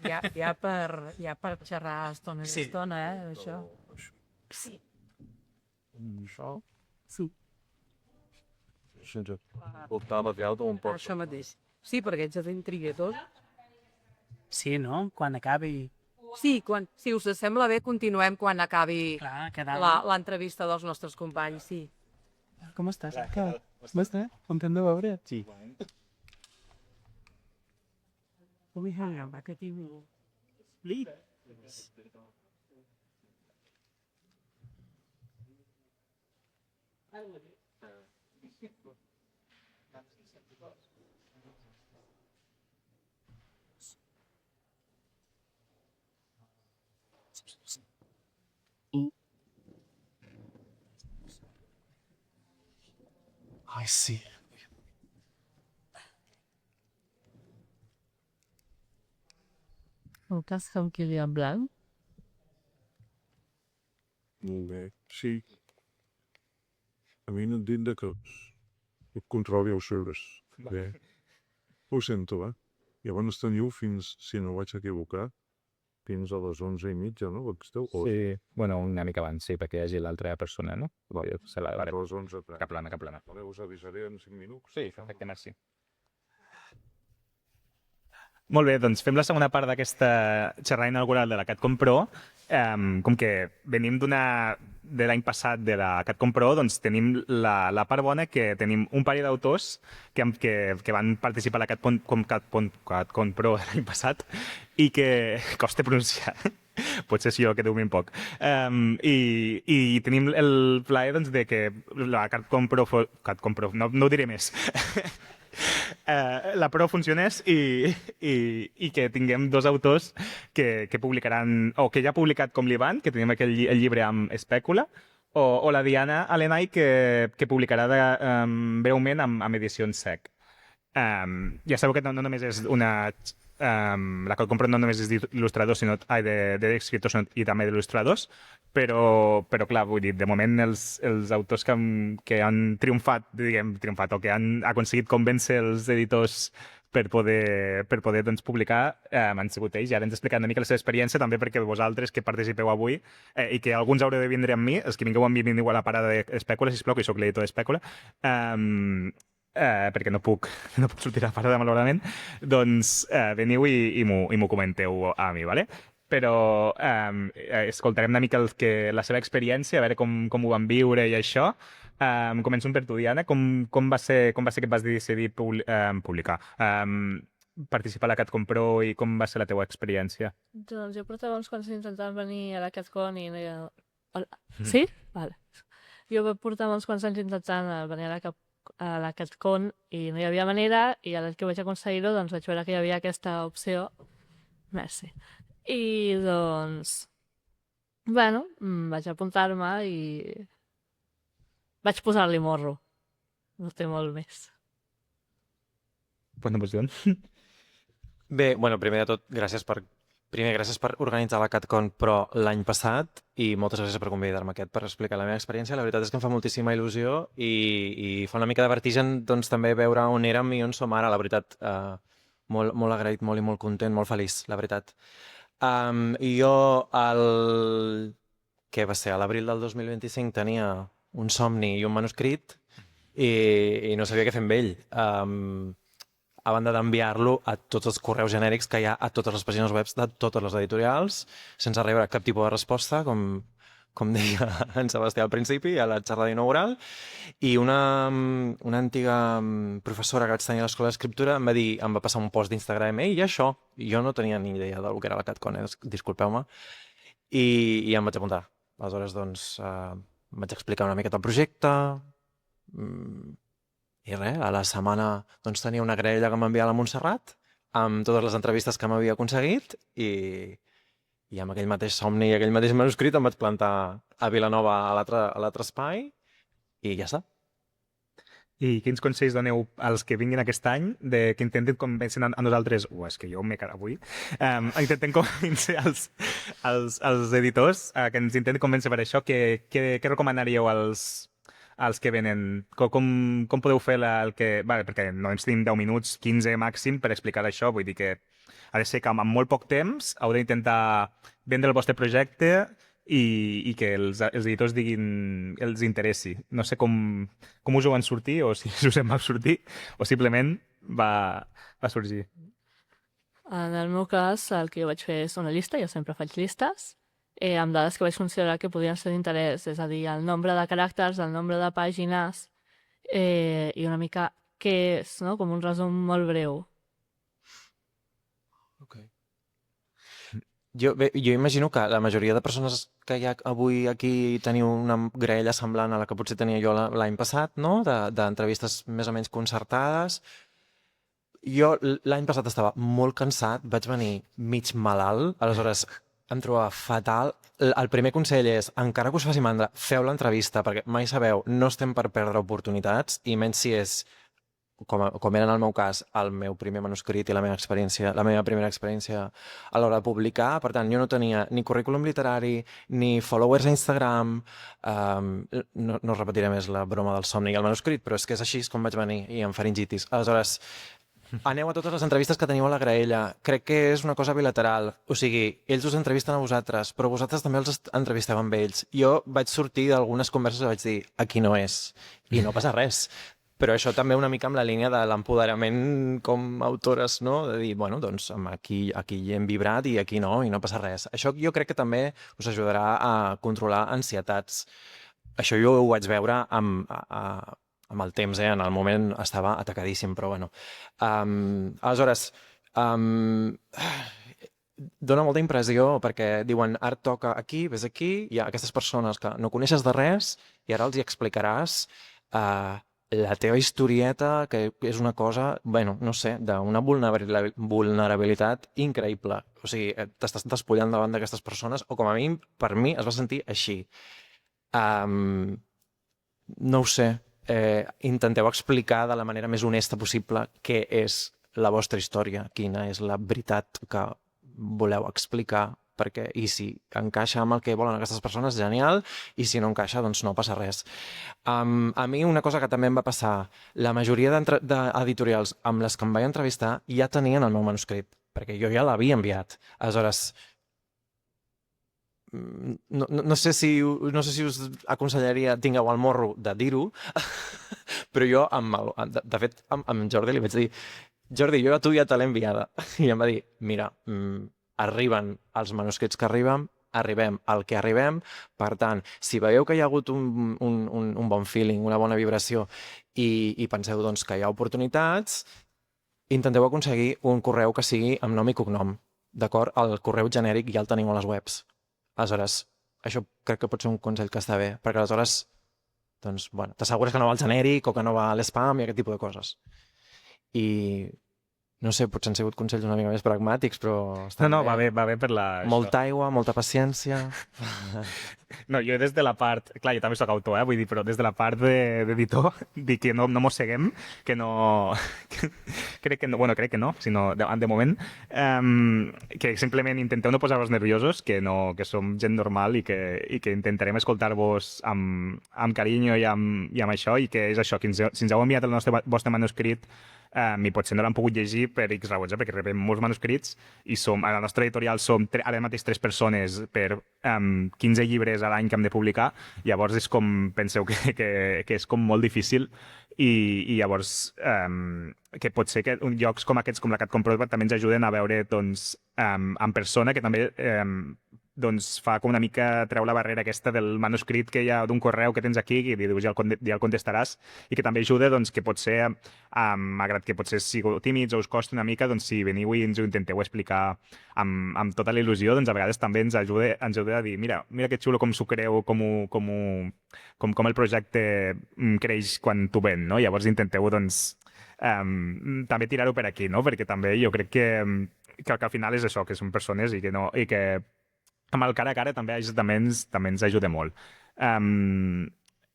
Ja per xerrar estona i estona, això. Sí. Això? Sí. Sense portar la fialta un poc. Això mateix. Sí, perquè ets d'intriguetor. Sí, no? Quan acabi... Sí, si us sembla bé, continuem quan acabi l'entrevista dels nostres companys, sí. Com estàs? Com estàs? Content de veure? Sí. Que tinc... I see. El cas amb Kilian Blanc. Molt bé, sí. A mi no et dic de cos. et controli els llibres. Bé. Ho sento, Llavors teniu fins, si no vaig equivocar, fins a les 11:30, no? Esteu? Sí, bueno, una mica abans, sí, perquè hi hagi l'altra persona, no? Se la A daré. les 11:30. Cap plana, cap plana. Vale, us avisaré en 5 minuts. Sí, perfecte, merci. Molt bé, doncs fem la segona part d'aquesta xerrada inaugural de la CatCom Pro. Com que venim de l'any passat de la CatCom Pro, doncs tenim la part bona que tenim un parell d'autors que van participar a la CatCom Pro l'any passat i que costa pronunciar. Potser sí, jo que domino poc. I tenim el plaer doncs, de que la CatCom Pro, no ho diré més, la Pro funcionés i que tinguem dos autors que publicaran, o que ja ha publicat com l'Ivan, que tenim el llibre amb Espècula, o la Diana Alenay, que publicarà breument amb edicions SEC. Ja sabeu que no només és una... la que compro no només és d'il·lustradors, sinó d'escriptors i també d'il·lustradors, però clar, vull dir, de moment els autors que han triomfat, o que han aconseguit convèncer els editors per poder doncs, publicar han sigut ells, i ara ens explicat una mica la seva experiència, també perquè vosaltres que participeu avui i que alguns haureu de vindre amb mi, els que vingueu amb mi veniu a la parada d'Espècula, sisplau, que soc l'editor d'Espècula, perquè no puc sortir a la parada, malauradament, doncs veniu i m'ho comenteu a mi, ¿vale? Però escoltarem una mica la seva experiència, a veure com ho van viure i això. Començo per tu, Diana. Com va ser que et vas decidir publicar? Participar a la CatCom Pro i com va ser la teva experiència? Doncs jo portava uns quants intentant venir a la CatCon i no hi ha... Hola. Sí? Vale. Jo portava uns quants anys intentant venir a la CatCon i no hi havia manera, i ara que vaig aconseguir-ho doncs vaig veure que hi havia aquesta opció. Merci. I doncs, bueno, vaig apuntar-me i vaig posar-li morro. No té molt més. Bona emoció. Bé, bueno, primer de tot, gràcies per organitzar la CatCon Pro l'any passat i moltes gràcies per convidar-me per explicar la meva experiència. La veritat és que em fa moltíssima il·lusió i fa una mica de vertigen doncs, també veure on érem i on som ara, la veritat. Molt agraït, molt i molt content, molt feliç, la veritat. I jo, què va ser? A l'abril del 2025 tenia un somni i un manuscrit i no sabia què fer amb ell. A banda d'enviar-lo a tots els correus genèrics que hi ha a totes les pàgines web de totes les editorials, sense rebre cap tipus de resposta, com deia en Sebastià al principi, a la xerrada inaugural, i una antiga professora que vaig tenir a l'escola d'escriptura em va passar un post d'Instagram, i això, jo no tenia ni idea del que era la CatCon, disculpeu-me, i em vaig apuntar. Aleshores, doncs, em vaig explicar una miqueta el projecte, i res, a la setmana doncs, tenia una graella que m'enviava a la Montserrat amb totes les entrevistes que m'havia aconseguit i amb aquell mateix somni i aquell mateix manuscrit em vaig plantar a Vilanova a l'altre espai i ja està. I quins consells doneu als que vinguin aquest any que intenten convèncer a nosaltres, és que jo m'he quedat avui, intenten convèncer als editors que ens intenten convèncer per això, què recomanaríeu als que venen? Com podeu fer perquè no ens tenim 10 minuts, 15 màxim per explicar això, vull dir que ha de ser que amb molt poc temps heu d'intentar vendre el vostre projecte i que els editors diguin els interessi. No sé com us ho van sortir, o si us en va sortir, o simplement va sorgir. En el meu cas, el que jo vaig fer és una llista, jo sempre faig llistes, amb dades que vaig considerar que podien ser d'interès, és a dir, el nombre de caràcters, el nombre de pàgines i una mica què és, no? Com un resum molt breu. Jo imagino que la majoria de persones que hi ha avui aquí teniu una graella semblant a la que potser tenia jo l'any passat, no? D'entrevistes més o menys concertades. Jo l'any passat estava molt cansat, vaig venir mig malalt, aleshores em trobava fatal. El primer consell és, encara que us faci mandra, feu l'entrevista, perquè mai sabeu, no estem per perdre oportunitats, i menys si és com era en el meu cas, el meu primer manuscrit i la meva primera experiència a l'hora de publicar. Per tant, jo no tenia ni currículum literari, ni followers a Instagram, no repetiré més la broma del somni i el manuscrit, però és que és així com vaig venir, i amb faringitis. Aleshores, aneu a totes les entrevistes que teniu a la graella. Crec que és una cosa bilateral. O sigui, ells us entrevisten a vosaltres, però vosaltres també els entrevisteu amb ells. Jo vaig sortir d'algunes converses i vaig dir, aquí no és, i no passa res. Però això també una mica amb la línia de l'empoderament com autores, no? De dir, bueno, doncs aquí hem vibrat i aquí no, i no passa res. Això jo crec que també us ajudarà a controlar ansietats. Això jo ho vaig veure amb el temps, en el moment estava atacadíssim, però bueno. Aleshores, dona molta impressió perquè diuen, ara et toca aquí, ves aquí, hi ha aquestes persones que no coneixes de res i ara els hi explicaràs la teva historieta, que és una cosa, bueno, no sé, d'una vulnerabilitat increïble. O sigui, t'estàs despullant davant d'aquestes persones, o com a mínim, per mi, es va sentir així. No ho sé, intenteu explicar de la manera més honesta possible què és la vostra història, quina és la veritat que voleu explicar, perquè, i si encaixa amb el que volen aquestes persones, genial, i si no encaixa, doncs no passa res. A mi una cosa que també em va passar, la majoria d'editorials amb les que em vaig entrevistar ja tenien el meu manuscrit, perquè jo ja l'havia enviat. Aleshores, no sé si us aconsellaria, tingueu el morro de dir-ho, però jo, de fet, amb Jordi li vaig dir, Jordi, jo a tu ja te l'he enviada. I em va dir, mira, arriben els manuscrits que arribem al que arribem, per tant, si veieu que hi ha hagut un bon feeling, una bona vibració, i penseu doncs, que hi ha oportunitats, intenteu aconseguir un correu que sigui amb nom i cognom, d'acord? El correu genèric ja el teniu a les webs. Aleshores, això crec que pot ser un consell que està bé, perquè aleshores doncs, bueno, t'assegures que no va al genèric o que no va a l'spam i aquest tipus de coses. I no sé, potser han sigut consells una mica més pragmàtics, però... No, va bé per la... Molta aigua, molta paciència... No, jo des de la part... Clar, jo també soc autor, vull dir, però des de la part d'editor, dic que no mosseguem, que no... crec que no, sinó de moment, que simplement intenteu no posar-vos nerviosos, que som gent normal i que intentarem escoltar-vos amb carinyo i amb això, i que és això, que si ens heu enviat el vostre manuscrit, i potser no l'han pogut llegir per X raons, perquè rebem molts manuscrits i a la nostra editorial som ara mateix 3 persones per 15 llibres a l'any que hem de publicar, llavors és com, penseu que és com molt difícil i llavors que pot ser que llocs com aquests, com la Cat Comprova, també ens ajuden a veure doncs, en persona, que també doncs fa com una mica treu la barrera aquesta del manuscrit que hi ha d'un correu que tens aquí i dius ja el contestaràs, i que també ajuda doncs, que potser, malgrat que potser sigueu tímids o us costa una mica, doncs si veniu i ens ho intenteu explicar amb tota la il·lusió, doncs a vegades també ens ajuda a dir mira que xulo com s'ho creu, com el projecte creix quan tu ven, no? Llavors intenteu doncs també tirar-ho per aquí, no? Perquè també jo crec que al final és això, que són persones i que amb el cara a cara també ens ajuda molt.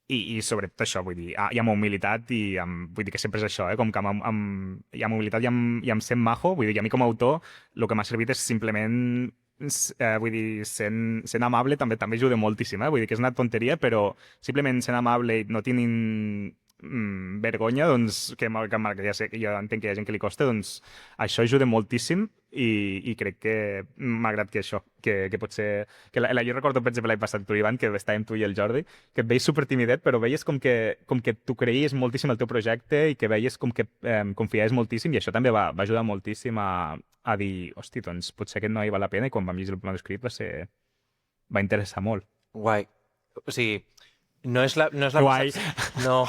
I sobretot això, vull dir, i amb humilitat, i vull dir que sempre és això, com que hi ha humilitat i amb sent majo, vull dir, i a mi com a autor el que m'ha servit és simplement vull dir, sent amable també ajuda moltíssim, vull dir que és una tonteria, però simplement sent amable i no tinguin vergonya, doncs, que ja sé que jo entenc que hi ha gent que li costa, doncs això ajuda moltíssim i crec que, malgrat que això, que potser... Jo recordo, per exemple, l'any passat tu, Ivan, que estàvem tu i el Jordi, que et veies supertimidet, però veies com que tu creies moltíssim el teu projecte i que veies com que confiaves moltíssim, i això també va ajudar moltíssim a dir, hosti, doncs potser aquest noi val la pena, i quan vam llegir el manuscrit va interessar molt. Guai. O sigui, no és la Guai. No.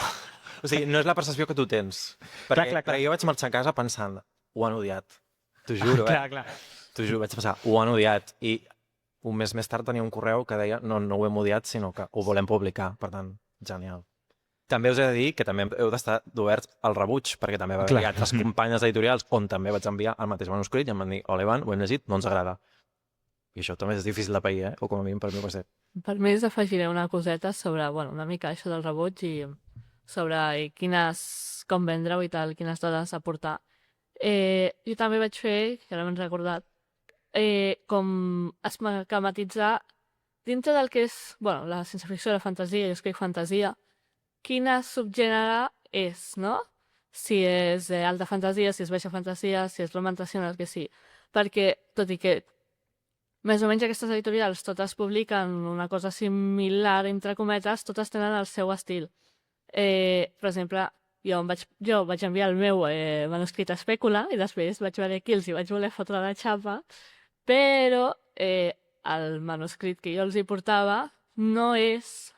O sigui, no és la percepció que tu tens. Perquè jo vaig marxar a casa pensant, ho han odiat. T'ho juro, Clar. T'ho juro, vaig pensar, ho han odiat. I un mes més tard tenia un correu que deia, no ho hem odiat, sinó que ho volem publicar. Per tant, genial. També us he de dir que també heu d'estar oberts al rebuig, perquè també va haver altres companyes editorials on també vaig enviar el mateix manuscrit i em van dir, hola Ivan, ho hem llegit, no ens agrada. I això també és difícil de pair, o com a mínim per mi ho va ser. Per mi us afegiré una coseta sobre, una mica això del rebuig i sobre com vendre-ho i tal, quines dades aportar. Jo també vaig fer, que ara m'he recordat, com esquematitzar dintre del que és, bueno, la ciència-ficció, la fantasia, jo escric fantasia, quina subgènere és, no? Si és alta fantasia, si és baixa fantasia, si és romantació, el que sí. Perquè, tot i que més o menys aquestes editorials totes publiquen una cosa similar, entre cometes, totes tenen el seu estil. Per exemple, jo vaig enviar el meu manuscrit a Espècula i després vaig veure qui els hi vaig voler fotre la xapa, però el manuscrit que jo els hi portava no és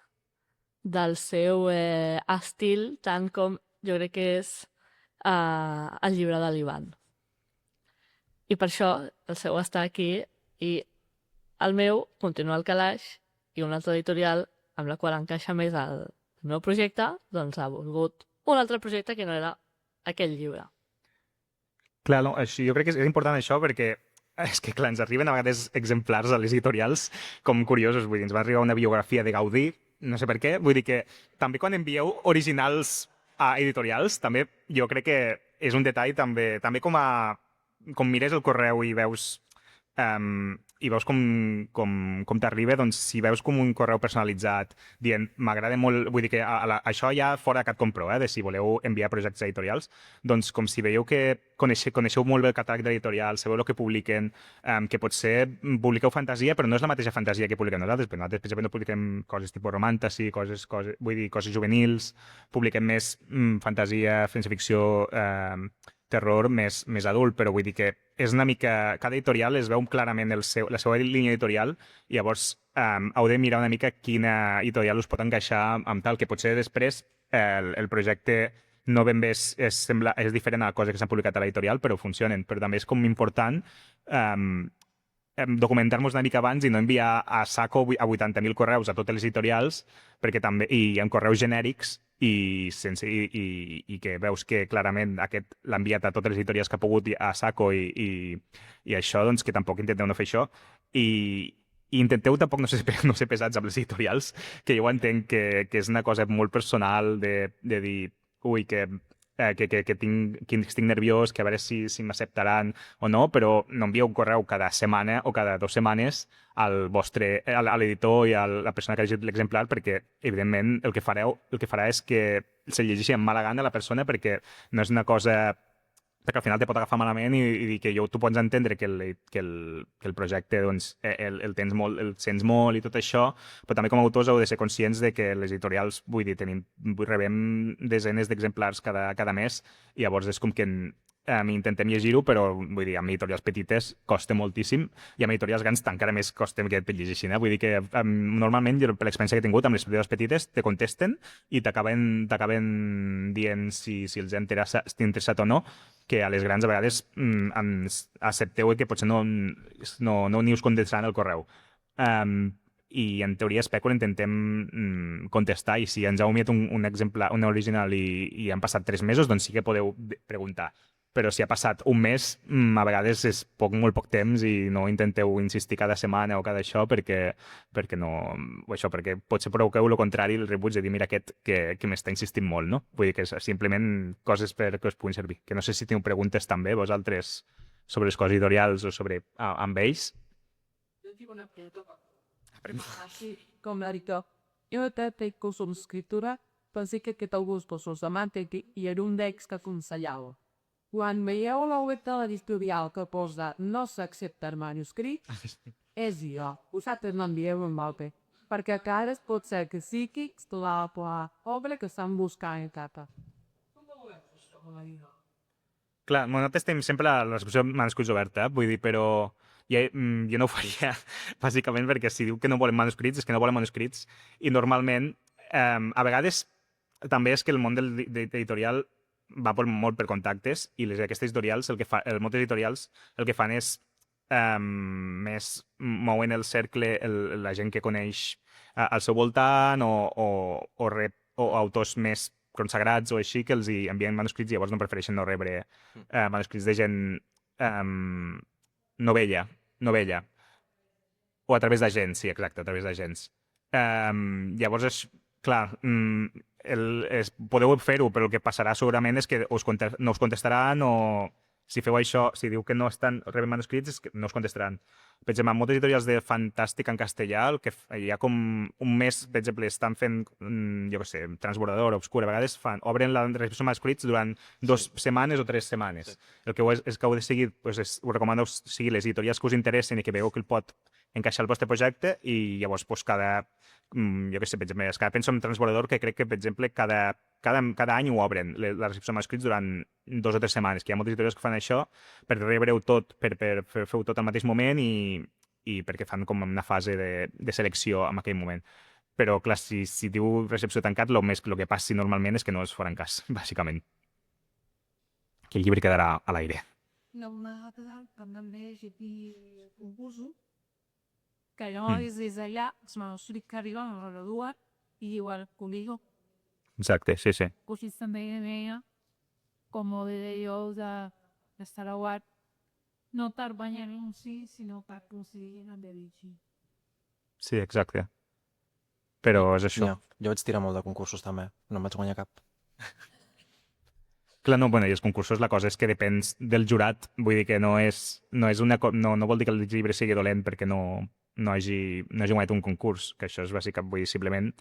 del seu estil tant com jo crec que és el llibre de l'Ivan. I per això el seu està aquí i el meu continua al calaix i una altra editorial amb la qual encaixa més el meu projecte, doncs ha volgut un altre projecte que no era aquell llibre. Clar, no, jo crec que és important això perquè és que, clar, ens arriben a vegades exemplars a les editorials com curiosos. Vull dir, ens va arribar una biografia de Gaudí, no sé per què. Vull dir que també quan envieu originals a editorials, també jo crec que és un detall també com mires el correu i veus com t'arriba, doncs si veus com un correu personalitzat dient m'agrada molt, vull dir que això ja fora de cap compro, de si voleu enviar projectes editorials, doncs com si veieu que coneixeu molt bé el catàleg d'editorials, sabeu el que publiquen, que potser publiqueu fantasia, però no és la mateixa fantasia que publiquem nosaltres, perquè nosaltres, per exemple, no publiquem coses tipus romàntasi, vull dir, coses juvenils, publiquem més fantasia, ciència-ficció, terror més adult, però vull dir que és una mica... Cada editorial es veu clarament la seva línia editorial i llavors heu de mirar una mica quina editorial us pot encaixar amb tal, que potser després el projecte no ben bé és diferent a la cosa que s'han publicat a l'editorial, però funcionen. Però també és com important documentar-nos una mica abans i no enviar a saco a 80.000 correus a totes les editorials perquè també, i en correus genèrics i que veus que clarament aquest l'ha enviat a totes les editorials que ha pogut a saco i això, doncs que tampoc intenteu no fer això i intenteu tampoc no ser pesats amb les editorials, que jo entenc que és una cosa molt personal de dir, ui, que estic nerviós, que a veure si m'acceptaran o no, però no envieu un correu cada setmana o cada 2 setmanes a l'editor i a la persona que ha llegit l'exemplar, perquè, evidentment, el que farà és que se llegeixi amb mala gana la persona, perquè no és una cosa... perquè al final te pot agafar malament i dir que tu pots entendre que el projecte doncs, el sents molt i tot això, però també com a autors heu de ser conscients de que les editorials, vull dir, rebem desenes d'exemplars cada mes i llavors és com que intentem llegir-ho, però vull dir, amb editorials petites costa moltíssim i amb editorials grans encara més costa que et llegeixin. Vull dir que normalment, jo, per l'experiència que he tingut amb les editorials petites, te contesten i t'acaben dient si els ha interessat o no, que a les grans a vegades accepteu que potser no ni us contestaran el correu. I en teoria Espècula intentem contestar i si ens heu enviat un exemple, un original i han passat 3 mesos, doncs sí que podeu preguntar. Però si ha passat un mes, a vegades és molt poc temps i no intenteu insistir cada setmana o cada això perquè potser provoqueu el contrari, el rebuig de dir mira aquest que m'està insistint molt, no? Vull dir que és simplement coses perquè us puguin servir. Que no sé si teniu preguntes també vosaltres sobre les coses editorials o sobre amb ells. Jo tinc una pregunta. Així com l'editor, jo també com escriptura pensé que aquest August Bossós de Màntic i era un d'ells que aconsellava. Quan veieu la web de l'editorial que posa no s'accepta el manuscrit, és jo. Vosaltres m'envieu un malpé. Perquè encara pot ser que sigui la obra que estan buscant en capa. Clar, nosaltres tenim sempre la discussió de manuscrits oberta, vull dir, però jo no ho faria, bàsicament, perquè si diu que no volen manuscrits, és que no volen manuscrits, i normalment, a vegades, també és que el món d'editorial va molt per contactes i aquestes editorials, moltes editorials el que fan és més mouen el cercle la gent que coneix al seu voltant o autors més consagrats o així que els hi envien manuscrits i llavors no prefereixen no rebre manuscrits de gent novella o a través d'agents, sí, exacte, a través d'agents. Llavors, clar, podeu fer-ho, però el que passarà segurament és que no us contestaran o si feu això, si diu que no estan rebent manuscrits, és que no us contestaran. Per exemple, en moltes editorials de fantàstic en castellà, hi ha com un mes, per exemple, estan fent, jo què sé, transbordador, obscur, a vegades obren la recepció de manuscrits durant 2 setmanes o 3 setmanes. El que és que heu de seguir, us recomano seguir les editorials que us interessen i que veieu que el pot encaixar el vostre projecte i llavors cada jo què sé, per exemple, penso en Transbordador, que crec que, per exemple, cada any ho obren, la recepció de manuscrits durant 2 o 3 setmanes, que hi ha moltes editorials que fan això per rebre-ho tot, per fer-ho tot al mateix moment i perquè fan com una fase de selecció en aquell moment. Però, clar, si diu recepció tancat, el que passi normalment és que no es faran cas, bàsicament. Que el llibre quedarà a l'aire. No m'ha quedat també llegir concursos que llavors des d'allà els manuscrits que arriben a la dua i igual conmigo. Exacte, sí. Così també deia, com deia jo, d'estar a guard, no per guanyar un sí, sinó per aconseguir una dirigir. Sí, exacte. Però és això. Jo vaig tirar molt de concursos també, no em vaig guanyar cap. Clar, no, i els concursos la cosa és que depèn del jurat, vull dir que no vol dir que el llibre sigui dolent perquè no hagi guanyat un concurs, que això és bàsicament, vull dir, simplement...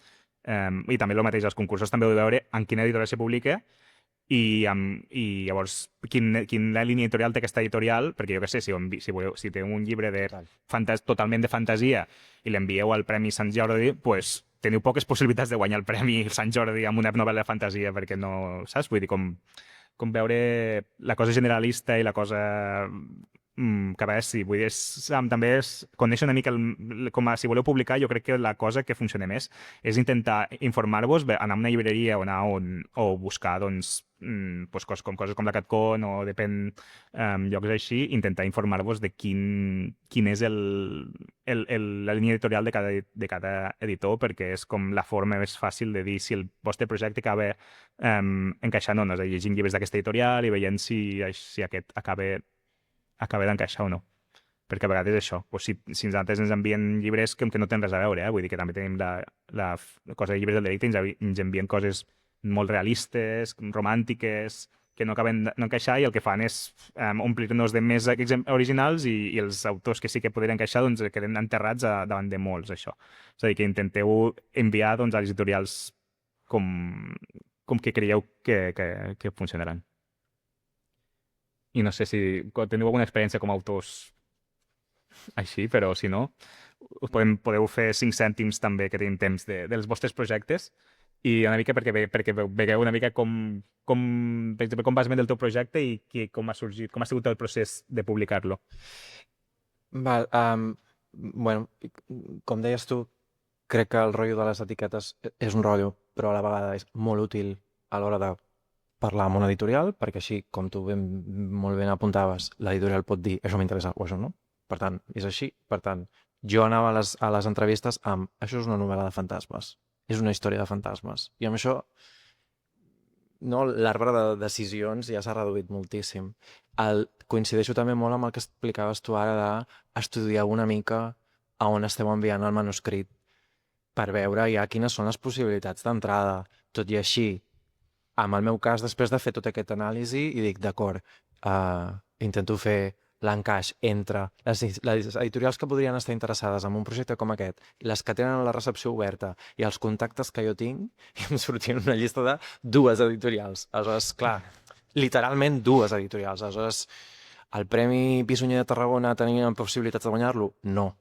I també el mateix, els concursos també heu de veure en quina editorial se publica i llavors quina línia editorial té aquesta editorial, perquè jo què sé, si té un llibre totalment de fantasia i l'envieu al Premi Sant Jordi, doncs teniu poques possibilitats de guanyar el Premi Sant Jordi amb una novel·la de fantasia, perquè no, saps? Vull dir, com veure la cosa generalista i la cosa que a vegades sí, vull dir, també és conèixer una mica, si voleu publicar, jo crec que la cosa que funciona més és intentar informar-vos, anar a una llibreria o buscar, doncs, coses com la Catcon o depèn llocs així, intentar informar-vos de quin és la línia editorial de cada editor, perquè és com la forma més fàcil de dir si el vostre projecte acaba encaixant o no, és a dir, llegint llibres d'aquesta editorial i veient si aquest acaba d'encaixar o no. Perquè a vegades és això. Si nosaltres ens envien llibres que no tenen res a veure, vull dir que també tenim la cosa de llibres del delicte, ens envien coses molt realistes, romàntiques, que no acaben d'encaixar i el que fan és omplir-nos de més originals i els autors que sí que podrien encaixar doncs queden enterrats davant de molts, això. És a dir, que intenteu enviar a les editorials com que creieu que funcionaran. I no sé si teniu alguna experiència com a autors així, però si no, podeu fer 5 cèntims també, que tenim temps, dels vostres projectes i una mica perquè vegueu una mica com vas venir el teu projecte i com ha sigut el procés de publicar-lo. Val, bueno, com deies tu, crec que el rotllo de les etiquetes és un rotllo, però a la vegada és molt útil a l'hora de parlar amb una editorial, perquè així, com tu molt ben apuntaves, l'editorial pot dir això m'interessa o això no. Per tant, és així. Per tant, jo anava a les entrevistes amb això és una novel·la de fantasmes, és una història de fantasmes. I amb això l'arbre de decisions ja s'ha reduït moltíssim. Coincideixo també molt amb el que explicaves tu ara d'estudiar una mica a on esteu enviant el manuscrit per veure ja quines són les possibilitats d'entrada. Tot i així, en el meu cas, després de fer tota aquesta anàlisi, i dic, d'acord, intento fer l'encaix entre les editorials que podrien estar interessades en un projecte com aquest, les que tenen la recepció oberta i els contactes que jo tinc, i em sortien una llista de 2 editorials. Aleshores, clar, literalment 2 editorials. Aleshores, el Premi Pissunyer de Tarragona tenia possibilitats de guanyar-lo? No.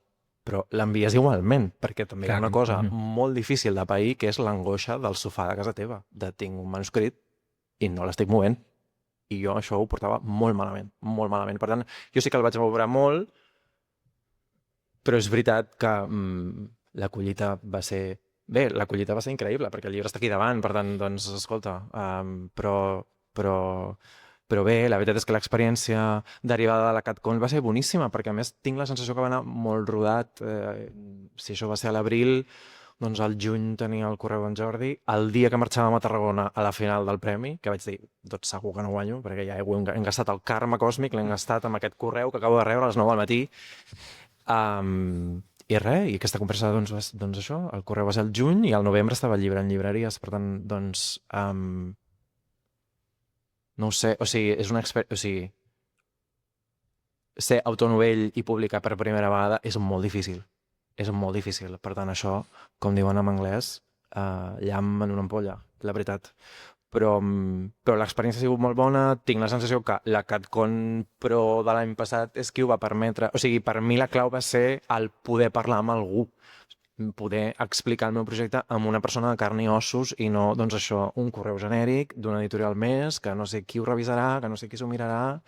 Però l'envies igualment, perquè també hi ha una cosa molt difícil de pair, que és l'angoixa del sofà de casa teva, de tinc un manuscrit i no l'estic movent. I jo això ho portava molt malament, molt malament. Per tant, jo sí que el vaig moure molt, però és veritat que la collita va ser... Bé, la collita va ser increïble, perquè el llibre està aquí davant, per tant, doncs, escolta, però bé, la veritat és que l'experiència derivada de la Catcon va ser boníssima, perquè a més tinc la sensació que va anar molt rodat. Si això va ser a l'abril, doncs al juny tenia el correu d'en Jordi. El dia que marxàvem a Tarragona a la final del premi, que vaig dir, doncs segur que no guanyo, perquè ja hem gastat el karma còsmic, l'hem gastat amb aquest correu que acabo de rebre a les 9 del matí. I res, i aquesta conversa, doncs això, el correu va ser el juny i al novembre estava el llibre en llibreries, per tant, doncs, no ho sé, o sigui, és una experiència, o sigui, ser autonovell i publicar per primera vegada és molt difícil. És molt difícil. Per tant, això, com diuen en anglès, llamp en una ampolla, la veritat. Però l'experiència ha sigut molt bona. Tinc la sensació que la CatCon Pro de l'any passat és qui ho va permetre. O sigui, per mi la clau va ser el poder parlar amb algú, poder explicar el meu projecte amb una persona de carn i ossos i no, doncs això, un correu genèric d'una editorial més, que no sé qui ho revisarà, que no sé qui s'ho mirarà,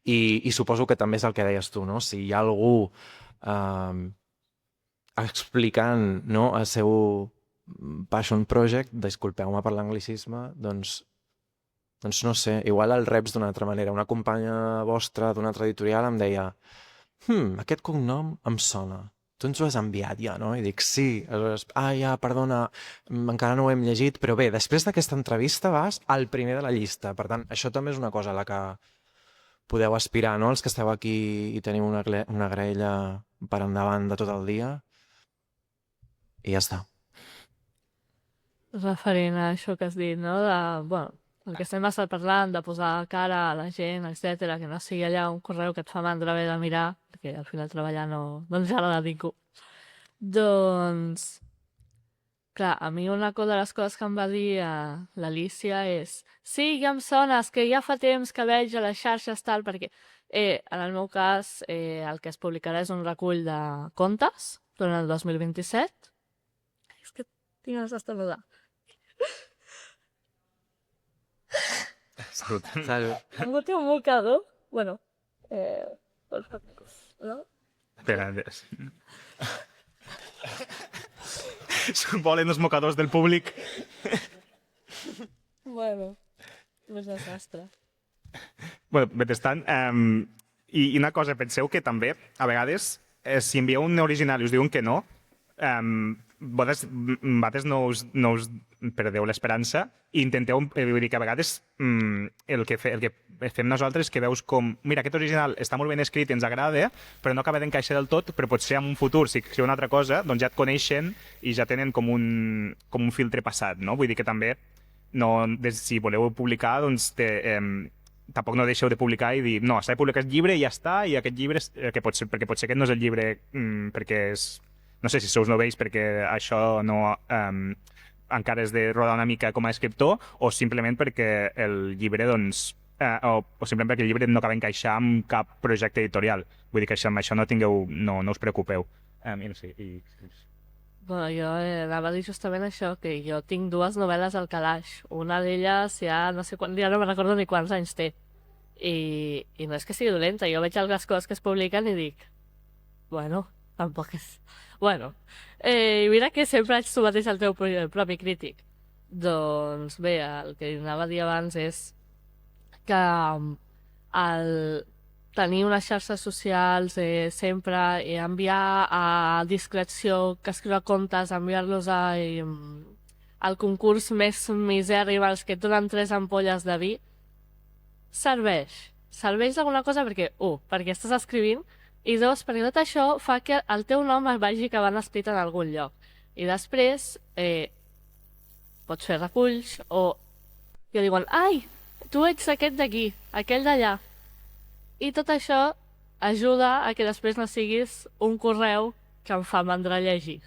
i suposo que també és el que deies tu, no? Si hi ha algú explicant, no, el seu passion project, disculpeu-me per l'anglicisme, doncs no sé, igual el reps d'una altra manera. Una companya vostra d'una altra editorial em deia aquest cognom em sona. Tu ens ho has enviat ja, no? I dic, sí. Aleshores, ja, perdona, encara no ho hem llegit, però bé, després d'aquesta entrevista vas al primer de la llista. Per tant, això també és una cosa a la que podeu aspirar, no? Els que esteu aquí i teniu una graella per endavant de tot el dia. I ja està. Referent a això que has dit, no? El que estem estat parlant, de posar cara a la gent, etc, que no sigui allà un correu que et fa mandra haver de mirar, perquè al final treballar no ens ha de dedico. Doncs, clar, a mi una de les coses que em va dir l'Alicia és sí, ja em sones, que ja fa temps que veig a les xarxes tal, perquè en el meu cas el que es publicarà és un recull de contes durant el 2027. És que tinc ganes d'esternudar. Salut. Salut. Tengo un bocado. Bueno, por favor, ¿no? Espera. Volen els mocadors del públic. Bueno, és desastre. Bueno, mentrestant, i una cosa, penseu que també, a vegades, si envieu un original i us diuen que no, vosaltres no us perdeu l'esperança i intenteu, vull dir que a vegades el que fem nosaltres és que veus com, mira, aquest original està molt ben escrit i ens agrada, però no acaba d'encaixar del tot, però potser en un futur, si és una altra cosa, doncs ja et coneixen i ja tenen com un filtre passat, no? Vull dir que també, si voleu publicar, doncs tampoc no deixeu de publicar i dir, no, s'ha de publicar aquest llibre i ja està, i aquest llibre, perquè potser aquest no és el llibre, perquè és, no sé si sou novells perquè això no encara és de rodar una mica com a escriptor, o simplement perquè el llibre, doncs, o simplement perquè el llibre no acaba d'encaixar amb cap projecte editorial. Vull dir que amb això no us preocupeu. I no sé, Bueno, jo anava a dir justament això, que jo tinc 2 novel·les al calaix. Una d'elles ja no sé quan, ja no me recordo ni quants anys té. I no és que sigui dolenta, jo veig algunes coses que es publiquen i dic, bueno, tampoc és... Bueno, i mira que sempre ets tu mateix el teu propi crític. Doncs bé, el que anava a dir abans és que el tenir unes xarxes socials sempre, enviar a discreció, que escriure contes, enviar-los al concurs més misèrim, els que et donen 3 ampolles de vi, serveix d'alguna cosa perquè, perquè estàs escrivint, i 2, perquè tot això fa que el teu nom es vagi acabant escrit en algun lloc. I després pots fer reculls o que diuen, ai, tu ets aquest d'aquí, aquell d'allà. I tot això ajuda a que després no siguis un correu que em fa mandra llegir.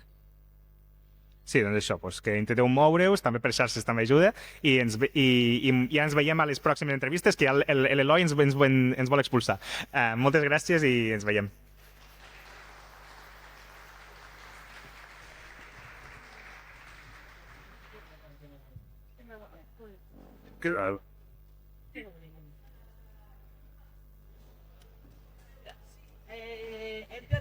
sí, doncs això, que intenteu moure-us, també per xarxes també ajuda, i ja ens veiem a les pròximes entrevistes, que ja l'Eloi ens vol expulsar. Moltes gràcies i ens veiem. Claro.